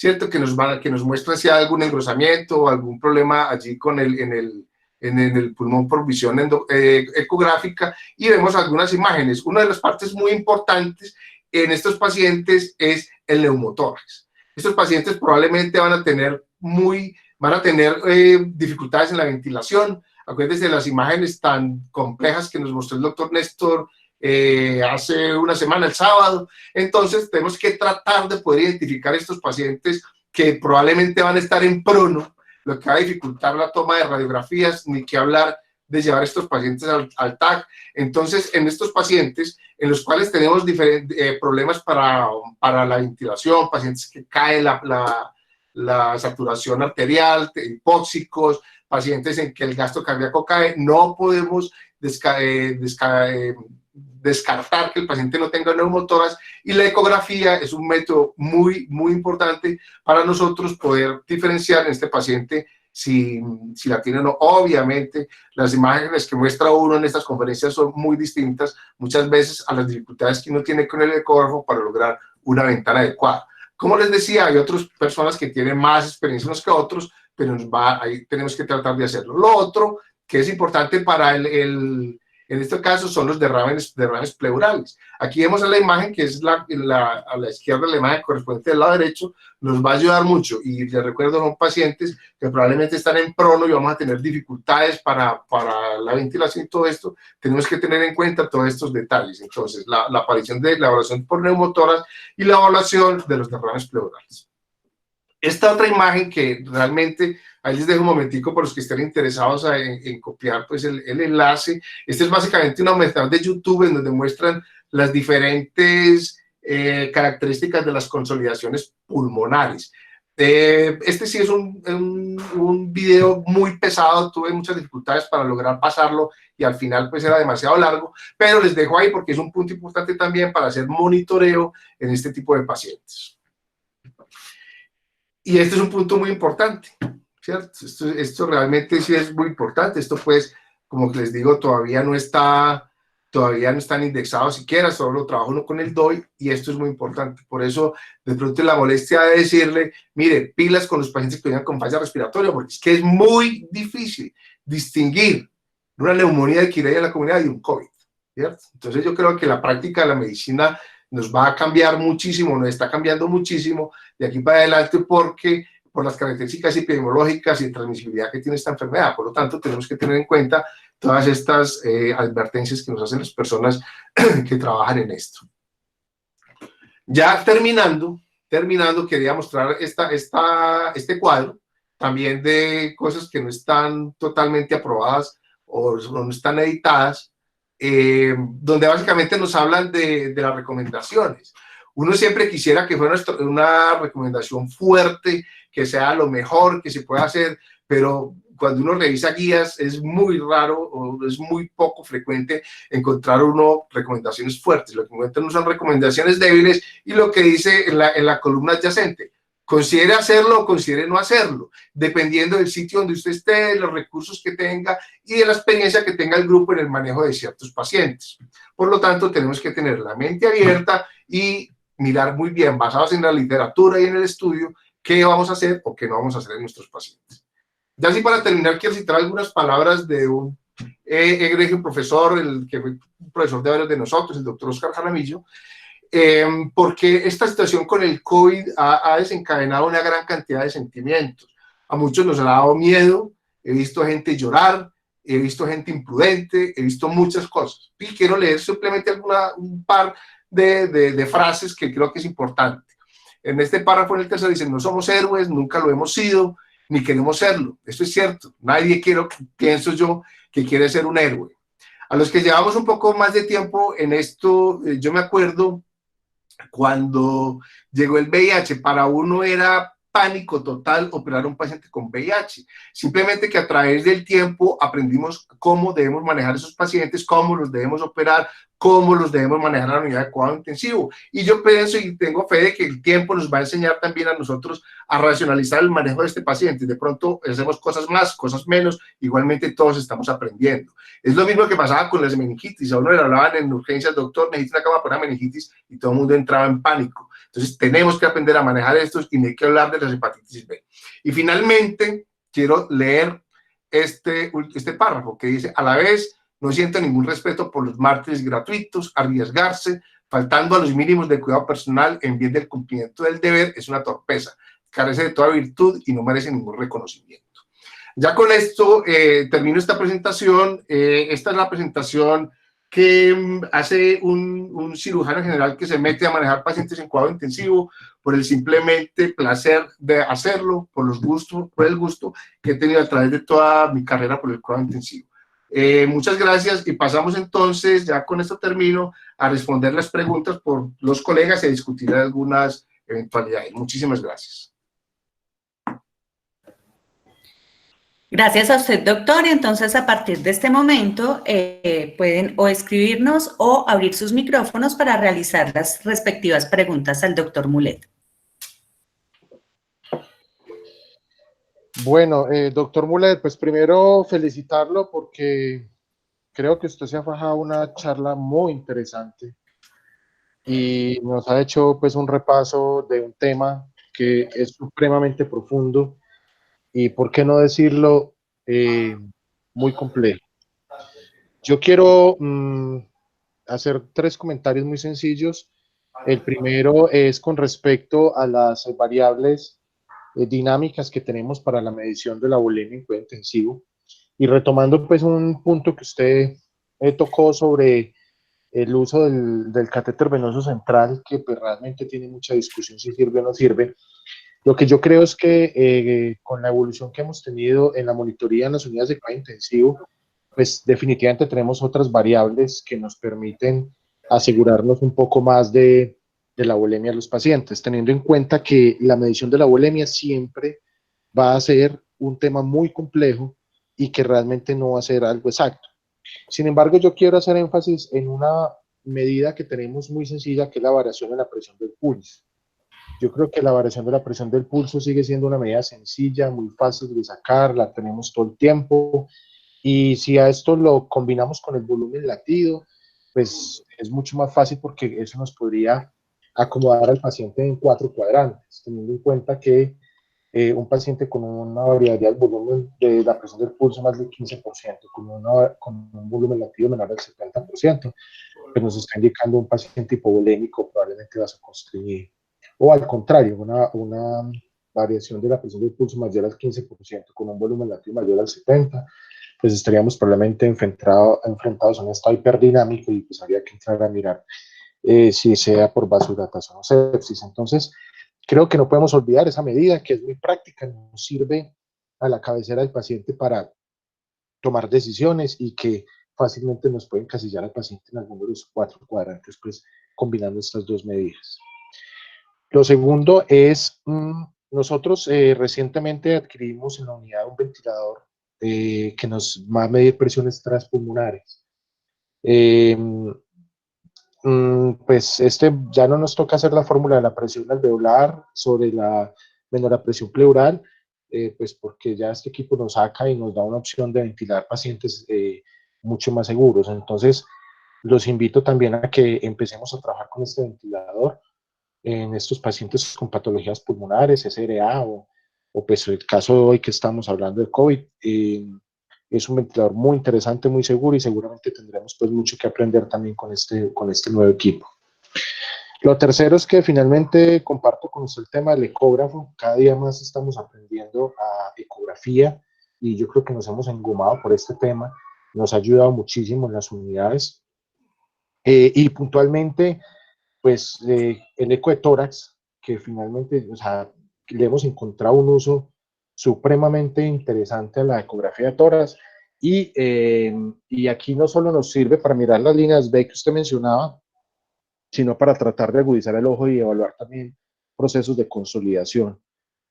¿cierto? Que nos muestra si hay algún engrosamiento o algún problema allí con en el pulmón por visión ecográfica, y vemos algunas imágenes. Una de las partes muy importantes en estos pacientes es el neumotórax. Estos pacientes probablemente van a tener dificultades en la ventilación. Acuérdense de las imágenes tan complejas que nos mostró el doctor Néstor hace una semana, el sábado. Entonces tenemos que tratar de poder identificar estos pacientes que probablemente van a estar en prono, lo que va a dificultar la toma de radiografías, ni que hablar de llevar estos pacientes al TAC. Entonces, en estos pacientes, en los cuales tenemos diferentes problemas para la ventilación, pacientes que cae la saturación arterial, hipóxicos, pacientes en que el gasto cardíaco cae, no podemos descartar que el paciente no tenga neumotórax, y la ecografía es un método muy, muy importante para nosotros poder diferenciar en este paciente si la tiene o no. Obviamente, las imágenes que muestra uno en estas conferencias son muy distintas muchas veces a las dificultades que uno tiene con el ecógrafo para lograr una ventana adecuada. Como les decía, hay otras personas que tienen más experiencia unos que otros, pero ahí tenemos que tratar de hacerlo. Lo otro que es importante para en este caso son los derrames pleurales. Aquí vemos a la imagen que es a la izquierda, la imagen correspondiente del lado derecho, nos va a ayudar mucho. Y les recuerdo, son pacientes que probablemente están en prono y vamos a tener dificultades para la ventilación y todo esto. Tenemos que tener en cuenta todos estos detalles. Entonces, la aparición de la evaluación por neumotórax y la evaluación de los derrames pleurales. Esta otra imagen que realmente, ahí les dejo un momentico por los que estén interesados en copiar pues el enlace. Este es básicamente una muestra de YouTube en donde muestran las diferentes características de las consolidaciones pulmonares. Este sí es un video muy pesado, tuve muchas dificultades para lograr pasarlo y al final pues era demasiado largo, pero les dejo ahí porque es un punto importante también para hacer monitoreo en este tipo de pacientes. Y este es un punto muy importante, ¿cierto? Esto realmente sí es muy importante. Esto pues, como les digo, todavía no están indexados siquiera, solo lo trabajo uno con el DOI, y esto es muy importante. Por eso, de pronto, la molestia de decirle, mire, pilas con los pacientes que vienen con falla respiratoria, porque es que es muy difícil distinguir una neumonía adquirida en la comunidad de un COVID, ¿cierto? Entonces, yo creo que la práctica de la medicina nos va a cambiar muchísimo, nos está cambiando muchísimo de aquí para adelante por las características epidemiológicas y de transmisibilidad que tiene esta enfermedad. Por lo tanto, tenemos que tener en cuenta todas estas advertencias que nos hacen las personas que trabajan en esto. Ya terminando, quería mostrar este cuadro, también de cosas que no están totalmente aprobadas o no están editadas, donde básicamente nos hablan de las recomendaciones. Uno siempre quisiera que fuera una recomendación fuerte, que sea lo mejor que se pueda hacer, pero cuando uno revisa guías es muy raro o es muy poco frecuente encontrar recomendaciones fuertes. Lo que encuentran son recomendaciones débiles y lo que dice en la columna adyacente: considere hacerlo o considere no hacerlo, dependiendo del sitio donde usted esté, de los recursos que tenga y de la experiencia que tenga el grupo en el manejo de ciertos pacientes. Por lo tanto, tenemos que tener la mente abierta y mirar muy bien, basados en la literatura y en el estudio, qué vamos a hacer o qué no vamos a hacer en nuestros pacientes. Ya así para terminar, quiero citar algunas palabras de un egregio profesor, que fue un profesor de varios de nosotros, el doctor Oscar Jaramillo, porque esta situación con el COVID ha desencadenado una gran cantidad de sentimientos. A muchos nos ha dado miedo, he visto gente llorar, he visto gente imprudente, he visto muchas cosas. Y quiero leer simplemente un par de frases que creo que es importante. En este párrafo, en el tercero, dicen: no somos héroes, nunca lo hemos sido, ni queremos serlo. Esto es cierto. Nadie pienso yo, que quiere ser un héroe. A los que llevamos un poco más de tiempo en esto, yo me acuerdo cuando llegó el VIH, para uno era pánico total operar a un paciente con VIH. Simplemente que a través del tiempo aprendimos cómo debemos manejar a esos pacientes, cómo los debemos operar, cómo los debemos manejar en la unidad de cuidado intensivo. Y yo pienso y tengo fe de que el tiempo nos va a enseñar también a nosotros a racionalizar el manejo de este paciente. De pronto hacemos cosas más, cosas menos, igualmente todos estamos aprendiendo. Es lo mismo que pasaba con las meningitis. A uno le hablaban en urgencias: doctor, necesita una cama para meningitis, y todo el mundo entraba en pánico. Entonces, tenemos que aprender a manejar estos y no hay que hablar de las hepatitis B. Y finalmente, quiero leer este párrafo que dice: a la vez, no siento ningún respeto por los mártires gratuitos. Arriesgarse, faltando a los mínimos de cuidado personal en bien del cumplimiento del deber, es una torpeza, carece de toda virtud y no merece ningún reconocimiento. Ya con esto termino esta presentación. Esta es la presentación que hace un cirujano general que se mete a manejar pacientes en cuidado intensivo por el simplemente placer de hacerlo, por el gusto que he tenido a través de toda mi carrera por el cuidado intensivo. Muchas gracias y pasamos entonces, ya con esto termino, a responder las preguntas por los colegas y a discutir algunas eventualidades. Muchísimas gracias. Gracias a usted, doctor. Y entonces, a partir de este momento, pueden o escribirnos o abrir sus micrófonos para realizar las respectivas preguntas al doctor Mulet. Bueno, doctor Mulet, pues primero felicitarlo porque creo que usted se ha fajado una charla muy interesante y nos ha hecho pues un repaso de un tema que es supremamente profundo y, por qué no decirlo, muy complejo. Yo quiero hacer 3 comentarios muy sencillos. El primero es con respecto a las variables dinámicas que tenemos para la medición de la bulimia en cuidado intensivo. Y retomando pues un punto que usted tocó sobre el uso del catéter venoso central, que pues realmente tiene mucha discusión si sirve o no sirve. Lo que yo creo es que con la evolución que hemos tenido en la monitoría en las unidades de cuidado intensivo, pues definitivamente tenemos otras variables que nos permiten asegurarnos un poco más de la bulimia de los pacientes, teniendo en cuenta que la medición de la bulimia siempre va a ser un tema muy complejo y que realmente no va a ser algo exacto. Sin embargo, yo quiero hacer énfasis en una medida que tenemos muy sencilla, que es la variación de la presión del pulso. Yo creo que la variación de la presión del pulso sigue siendo una medida sencilla, muy fácil de sacar, la tenemos todo el tiempo, y si a esto lo combinamos con el volumen latido, pues es mucho más fácil porque eso nos podría acomodar al paciente en 4 cuadrantes, teniendo en cuenta que un paciente con una variabilidad del volumen de la presión del pulso más del 15%, con un volumen latido menor del 70%, pues nos está indicando un paciente hipovolémico, probablemente vasoconstriñido. O al contrario, una variación de la presión del pulso mayor al 15%, con un volumen latido mayor al 70%, pues estaríamos probablemente enfrentados a un estado hiperdinámico y pues habría que entrar a mirar si sea por vasodilatación o sepsis. Entonces, creo que no podemos olvidar esa medida que es muy práctica, nos sirve a la cabecera del paciente para tomar decisiones y que fácilmente nos puede encasillar al paciente en alguno de los 4 cuadrantes, pues combinando estas 2 medidas. Lo segundo es, nosotros recientemente adquirimos en la unidad un ventilador que nos va a medir presiones transpulmonares. Pues ya no nos toca hacer la fórmula de la presión alveolar sobre la menor presión pleural, pues porque ya este equipo nos saca y nos da una opción de ventilar pacientes mucho más seguros. Entonces, los invito también a que empecemos a trabajar con este ventilador en estos pacientes con patologías pulmonares, SRA o pues el caso de hoy que estamos hablando de COVID. Es un ventilador muy interesante, muy seguro y seguramente tendremos pues mucho que aprender también con este nuevo equipo. Lo tercero es que finalmente comparto con usted el tema del ecógrafo. Cada día más estamos aprendiendo a ecografía y yo creo que nos hemos engomado por este tema. Nos ha ayudado muchísimo en las unidades y puntualmente pues el eco de tórax, que finalmente, o sea, le hemos encontrado un uso supremamente interesante a la ecografía de tórax y aquí no solo nos sirve para mirar las líneas B que usted mencionaba, sino para tratar de agudizar el ojo y evaluar también procesos de consolidación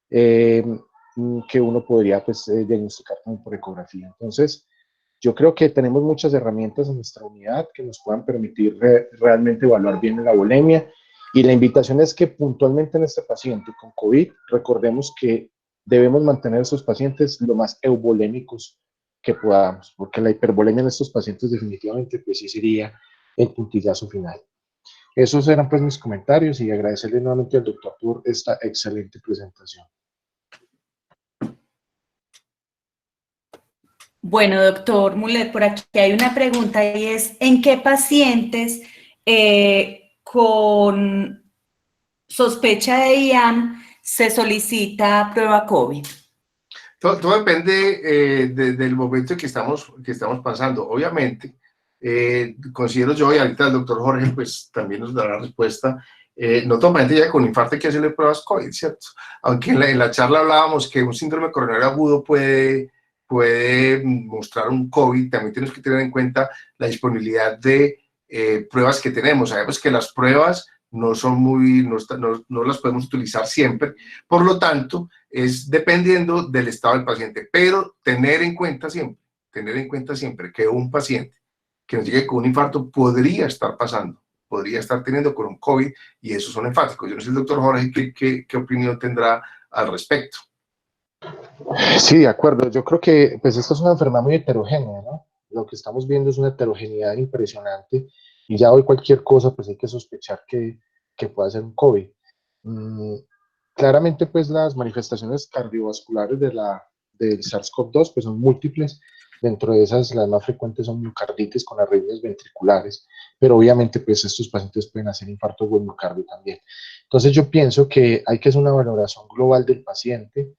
que uno podría pues diagnosticar también por ecografía. Entonces, yo creo que tenemos muchas herramientas en nuestra unidad que nos puedan permitir realmente evaluar bien la bulimia y la invitación es que puntualmente en este paciente con COVID, recordemos que debemos mantener a esos pacientes lo más euvolémicos que podamos, porque la hipervolemia en estos pacientes definitivamente pues sí sería el puntillazo final. Esos eran pues mis comentarios y agradecerle nuevamente al doctor por esta excelente presentación. Bueno, doctor Mulet, por aquí hay una pregunta y es, ¿en qué pacientes con sospecha de IAM se solicita prueba COVID? Todo depende del momento que estamos pasando. Obviamente, considero yo, y ahorita el doctor Jorge pues también nos dará la respuesta, no todo paciente ya con infarto hay que hacerle pruebas COVID, ¿cierto? Aunque en la charla hablábamos que un síndrome coronario agudo puede mostrar un COVID, también tenemos que tener en cuenta la disponibilidad de pruebas que tenemos. Sabemos que las pruebas no las podemos utilizar siempre, por lo tanto, es dependiendo del estado del paciente, pero tener en cuenta siempre que un paciente que nos llegue con un infarto podría estar teniendo con un COVID, y esos son enfáticos. Yo no sé el doctor Jorge qué opinión tendrá al respecto. Sí, de acuerdo. Yo creo que pues esta es una enfermedad muy heterogénea, ¿no? Lo que estamos viendo es una heterogeneidad impresionante y ya hoy cualquier cosa pues hay que sospechar que pueda ser un COVID. Claramente pues las manifestaciones cardiovasculares del SARS-CoV-2 pues son múltiples. Dentro de esas las más frecuentes son miocarditis con arritmias ventriculares, pero obviamente pues estos pacientes pueden hacer infarto o miocardio también. Entonces yo pienso que hay que hacer una valoración global del paciente,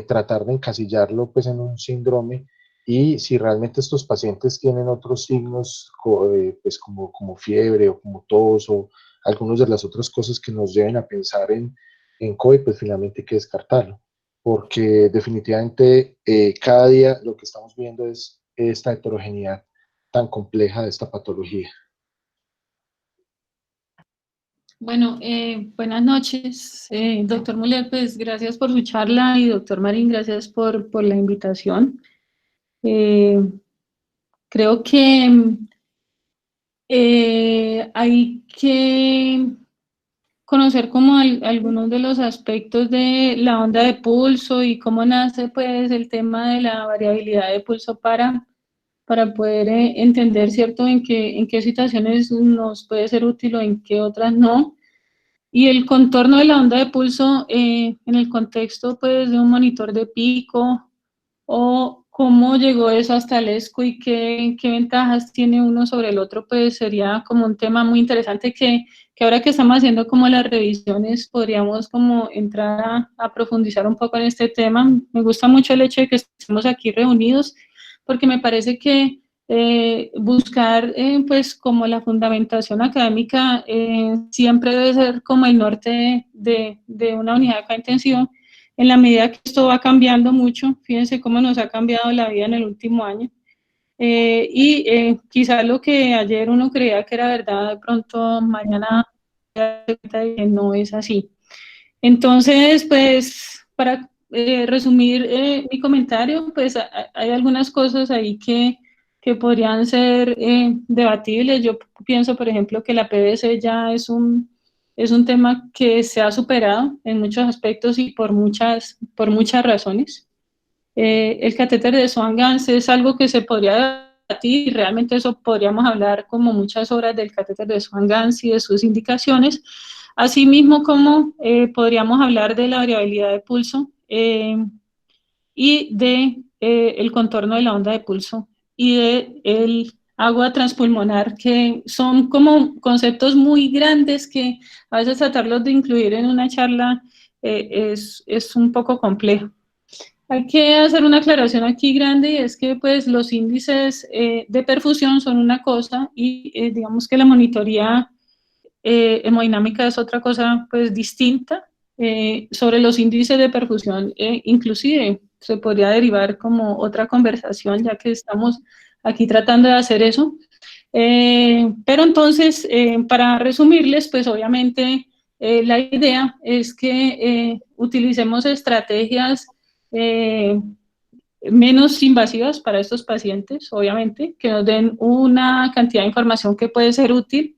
tratar de encasillarlo pues en un síndrome, y si realmente estos pacientes tienen otros signos pues como fiebre o como tos o algunas de las otras cosas que nos lleven a pensar en COVID, pues finalmente hay que descartarlo, porque definitivamente cada día lo que estamos viendo es esta heterogeneidad tan compleja de esta patología. Bueno, buenas noches, doctor Muller, pues gracias por su charla, y doctor Marín, gracias por la invitación. Creo que hay que conocer como algunos de los aspectos de la onda de pulso y cómo nace pues el tema de la variabilidad de pulso para poder entender, ¿cierto?, en qué situaciones nos puede ser útil o en qué otras no. Y el contorno de la onda de pulso en el contexto pues de un monitor de pico, o cómo llegó eso hasta el ESCO y qué ventajas tiene uno sobre el otro, pues sería como un tema muy interesante que ahora que estamos haciendo como las revisiones podríamos como entrar a profundizar un poco en este tema. Me gusta mucho el hecho de que estemos aquí reunidos, porque me parece que buscar pues como la fundamentación académica siempre debe ser como el norte de una unidad acá intensiva. En la medida que esto va cambiando mucho, fíjense cómo nos ha cambiado la vida en el último año, quizás lo que ayer uno creía que era verdad, de pronto mañana no es así. Entonces, pues, para resumir mi comentario, pues hay algunas cosas ahí que podrían ser debatibles. Yo pienso, por ejemplo, que la PVC ya es un tema que se ha superado en muchos aspectos y por muchas razones. El catéter de Swan-Ganz es algo que se podría debatir, y realmente eso podríamos hablar como muchas horas del catéter de Swan-Ganz y de sus indicaciones, asimismo como podríamos hablar de la variabilidad de pulso y de el contorno de la onda de pulso y de el agua transpulmonar, que son como conceptos muy grandes que a veces tratarlos de incluir en una charla es un poco complejo. Hay que hacer una aclaración aquí grande, y es que pues los índices de perfusión son una cosa y digamos que la monitoría hemodinámica es otra cosa pues distinta. Sobre los índices de perfusión inclusive se podría derivar como otra conversación, ya que estamos aquí tratando de hacer eso. Pero entonces, para resumirles, pues obviamente la idea es que utilicemos estrategias menos invasivas para estos pacientes, obviamente, que nos den una cantidad de información que puede ser útil.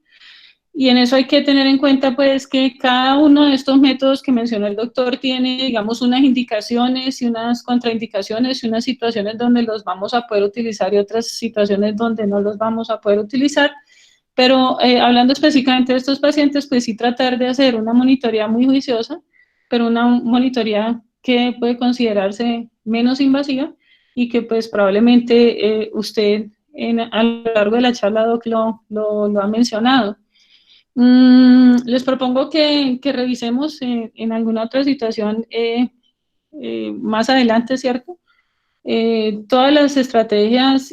Y en eso hay que tener en cuenta, pues, que cada uno de estos métodos que mencionó el doctor tiene, digamos, unas indicaciones y unas contraindicaciones y unas situaciones donde los vamos a poder utilizar y otras situaciones donde no los vamos a poder utilizar. Pero hablando específicamente de estos pacientes, pues sí tratar de hacer una monitoría muy juiciosa, pero una monitoría que puede considerarse menos invasiva y que pues probablemente usted a lo largo de la charla, Doc, lo ha mencionado. Les propongo que revisemos en alguna otra situación más adelante, ¿cierto? Todas las estrategias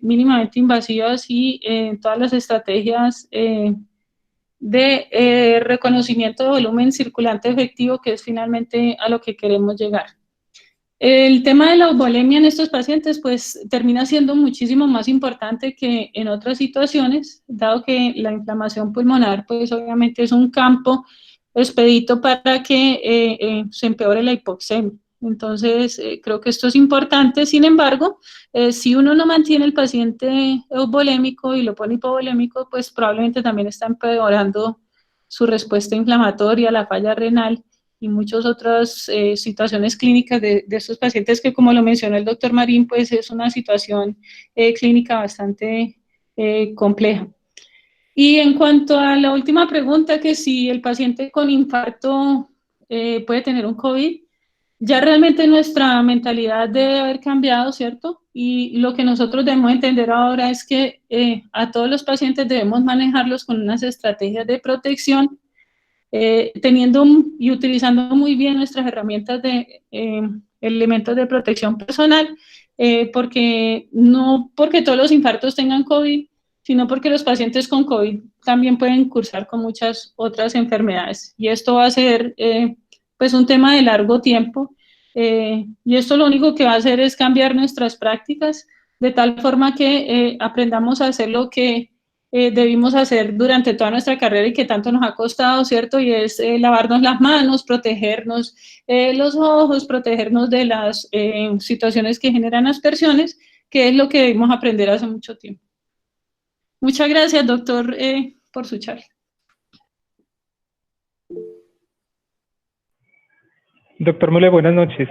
mínimamente invasivas y todas las estrategias de reconocimiento de volumen circulante efectivo, que es finalmente a lo que queremos llegar. El tema de la eubolemia en estos pacientes pues termina siendo muchísimo más importante que en otras situaciones, dado que la inflamación pulmonar pues obviamente es un campo expedito para que se empeore la hipoxemia. Entonces creo que esto es importante. Sin embargo, si uno no mantiene el paciente eubolémico y lo pone hipovolémico, pues probablemente también está empeorando su respuesta inflamatoria, la falla renal y muchas otras situaciones clínicas de estos pacientes que, como lo mencionó el doctor Marín, pues es una situación clínica bastante compleja. Y en cuanto a la última pregunta, que si el paciente con infarto puede tener un COVID, ya realmente nuestra mentalidad debe haber cambiado, ¿cierto? Y lo que nosotros debemos entender ahora es que a todos los pacientes debemos manejarlos con unas estrategias de protección, teniendo y utilizando muy bien nuestras herramientas de elementos de protección personal, no porque todos los infartos tengan COVID, sino porque los pacientes con COVID también pueden cursar con muchas otras enfermedades. Y esto va a ser pues un tema de largo tiempo, y esto lo único que va a hacer es cambiar nuestras prácticas de tal forma que aprendamos a hacer lo que debimos hacer durante toda nuestra carrera y que tanto nos ha costado, ¿cierto? Y es lavarnos las manos, protegernos los ojos, protegernos de las situaciones que generan aspersiones, que es lo que debimos aprender hace mucho tiempo. Muchas gracias, doctor, por su charla. Doctor Müller, buenas noches.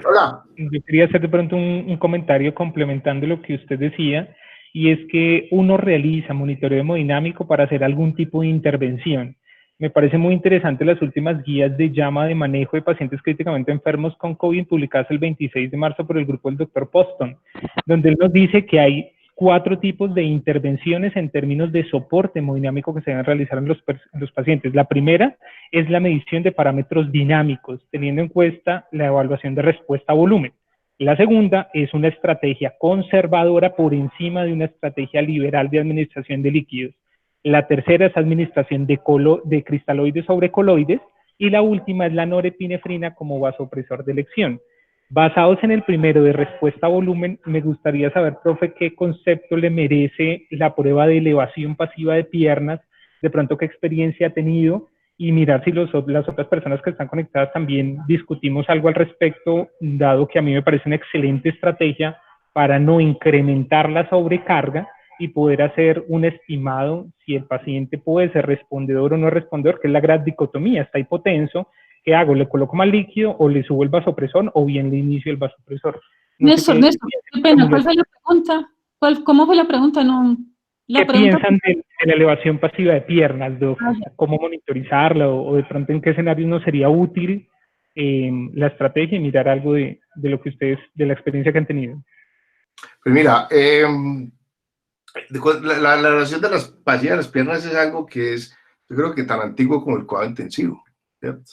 Hola. Yo quería hacer de pronto un comentario complementando lo que usted decía, y es que uno realiza monitoreo hemodinámico para hacer algún tipo de intervención. Me parece muy interesante las últimas guías de llama de manejo de pacientes críticamente enfermos con COVID, publicadas el 26 de marzo por el grupo del doctor Poston, donde él nos dice que hay 4 tipos de intervenciones en términos de soporte hemodinámico que se deben realizar en los pacientes. La primera es la medición de parámetros dinámicos, teniendo en cuenta la evaluación de respuesta a volumen. La segunda es una estrategia conservadora por encima de una estrategia liberal de administración de líquidos. La tercera es administración de cristaloides sobre coloides. Y la última es la norepinefrina como vasopresor de elección. Basados en el primero de respuesta a volumen, me gustaría saber, profe, qué concepto le merece la prueba de elevación pasiva de piernas, de pronto qué experiencia ha tenido, y mirar si las otras personas que están conectadas también discutimos algo al respecto, dado que a mí me parece una excelente estrategia para no incrementar la sobrecarga y poder hacer un estimado si el paciente puede ser respondedor o no respondedor, que es la gran dicotomía. Está hipotenso, ¿qué hago? ¿Le coloco más líquido o le subo el vasopresor o bien le inicio el vasopresor? Néstor, qué pena, ¿cuál fue la pregunta? ¿Cómo fue la pregunta? No, ¿Qué piensan de la elevación pasiva de piernas, Doc? ¿Cómo monitorizarla o de pronto en qué escenario no sería útil la estrategia y mirar algo de lo que ustedes, de la experiencia que han tenido? Pues mira, la elevación de las pasivas de las piernas es algo que es, yo creo que tan antiguo como el cuadro intensivo, ¿cierto?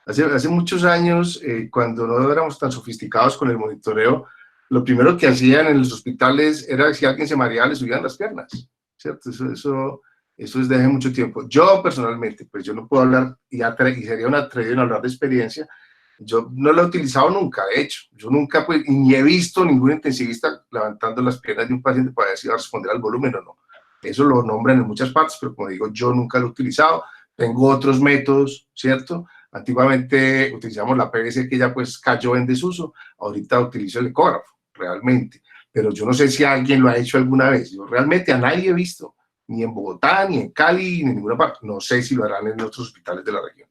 Hace muchos años, cuando no éramos tan sofisticados con el monitoreo, lo primero que hacían en los hospitales era que si alguien se mareaba le subían las piernas, ¿cierto? Eso es de hace mucho tiempo. Yo personalmente, pues yo no puedo hablar, y sería una atrevido en hablar de experiencia, yo no lo he utilizado nunca, de hecho, yo nunca, pues, ni he visto ningún intensivista levantando las piernas de un paciente para ver si va a responder al volumen o no. Eso lo nombran en muchas partes, pero como digo, yo nunca lo he utilizado. Tengo otros métodos, ¿cierto? Antiguamente utilizamos la PVC, que ya pues cayó en desuso. Ahorita utilizo el ecógrafo, realmente. Pero yo no sé si alguien lo ha hecho alguna vez. Yo realmente a nadie he visto, ni en Bogotá, ni en Cali, ni en ninguna parte. No sé si lo harán en otros hospitales de la región.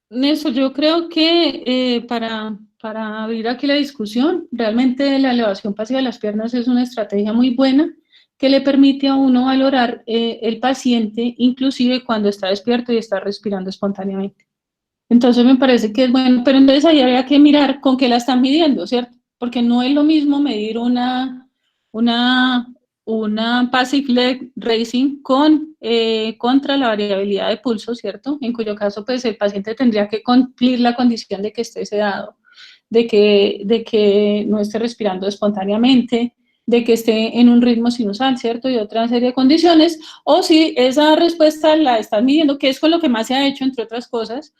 Nelson, yo creo que para abrir aquí la discusión, realmente la elevación pasiva de las piernas es una estrategia muy buena, que le permite a uno valorar el paciente, inclusive cuando está despierto y está respirando espontáneamente. Entonces me parece que es bueno, pero entonces ahí habría que mirar con qué la están midiendo, ¿cierto? Porque no es lo mismo medir una passive leg raising contra la variabilidad de pulso, ¿cierto? En cuyo caso, pues, el paciente tendría que cumplir la condición de que esté sedado, de que no esté respirando espontáneamente, de que esté en un ritmo sinusal, ¿cierto? Y otra serie de condiciones, o si esa respuesta la están midiendo, que es con lo que más se ha hecho, entre otras cosas,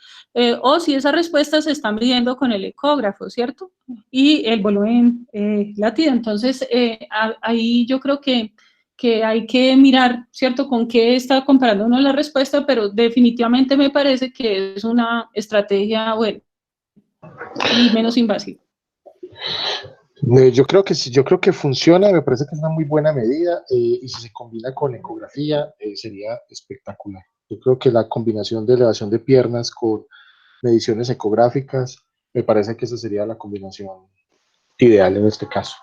o si esa respuesta se está midiendo con el ecógrafo, ¿cierto? Y el volumen latido. Entonces, ahí yo creo que hay que mirar, ¿cierto?, con qué está comparando uno la respuesta, pero definitivamente me parece que es una estrategia buena y menos invasiva. Yo creo que sí, yo creo que funciona, me parece que es una muy buena medida y si se combina con ecografía sería espectacular. Yo creo que la combinación de elevación de piernas con mediciones ecográficas, me parece que esa sería la combinación ideal en este caso.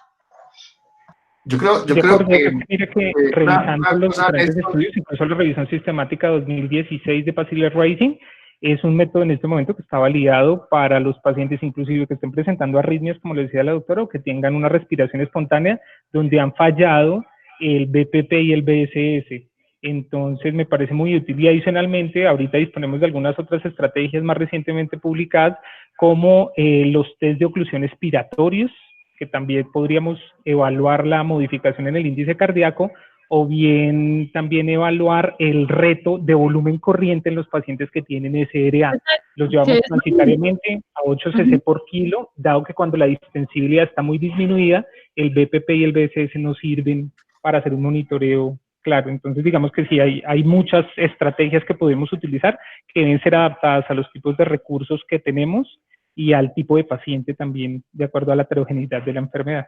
Yo creo que mire que revisando los cosa, diferentes estudios, incluso la revisión sistemática 2016 de Passive Raising, es un método en este momento que está validado para los pacientes inclusive que estén presentando arritmias, como le decía la doctora, o que tengan una respiración espontánea donde han fallado el BPP y el BSS. Entonces me parece muy útil, y adicionalmente ahorita disponemos de algunas otras estrategias más recientemente publicadas, como los test de oclusión expiratorios, que también podríamos evaluar la modificación en el índice cardíaco, o bien también evaluar el reto de volumen corriente en los pacientes que tienen SRA. Los llevamos transitoriamente a 8 cc por kilo, dado que cuando la distensibilidad está muy disminuida, el BPP y el BSS no sirven para hacer un monitoreo claro. Entonces, digamos que sí, hay muchas estrategias que podemos utilizar que deben ser adaptadas a los tipos de recursos que tenemos y al tipo de paciente también, de acuerdo a la heterogeneidad de la enfermedad.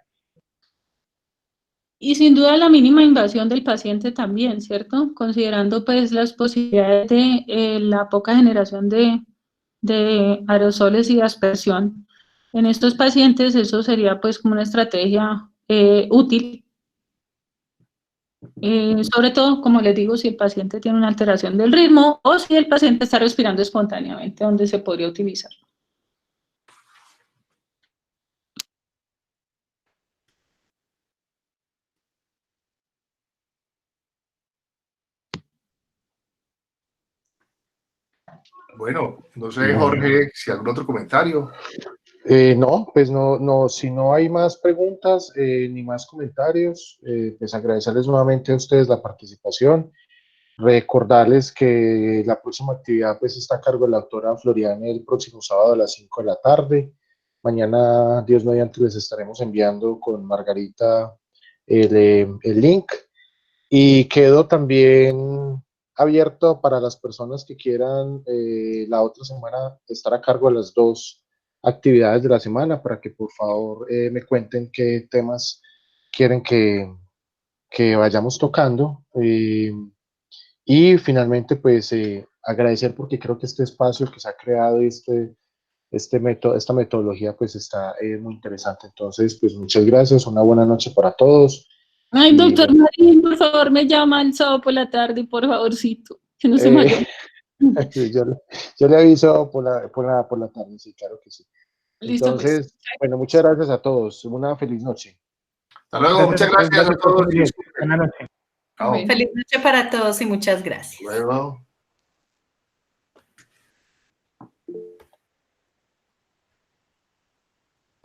Y sin duda la mínima invasión del paciente también, ¿cierto? Considerando pues las posibilidades de la poca generación de aerosoles y de aspersión. En estos pacientes eso sería pues como una estrategia útil, sobre todo, como les digo, si el paciente tiene una alteración del ritmo o si el paciente está respirando espontáneamente, donde se podría utilizar. Bueno, no sé, Jorge, si algún otro comentario. No, pues no, si no hay más preguntas ni más comentarios, pues agradecerles nuevamente a ustedes la participación, recordarles que la próxima actividad pues está a cargo de la doctora Floriana el próximo sábado a las 5 de la tarde. Mañana, Dios mediante, les estaremos enviando con Margarita el link, y quedo también abierto para las personas que quieran la otra semana estar a cargo de las dos actividades de la semana, para que por favor me cuenten qué temas quieren que vayamos tocando. Y finalmente, pues agradecer, porque creo que este espacio que se ha creado, esta metodología, pues está muy interesante. Entonces, pues muchas gracias, una buena noche para todos. Ay, doctor Marín, por favor, me llama el sábado por la tarde, por favorcito, que no se me vaya. Yo le aviso por la tarde, sí, claro que sí. Listo, entonces, pues. Bueno, muchas gracias a todos, una feliz noche. Hasta luego, muchas gracias a todos. Buenas noches. Chao. Feliz noche para todos y muchas gracias. Luego.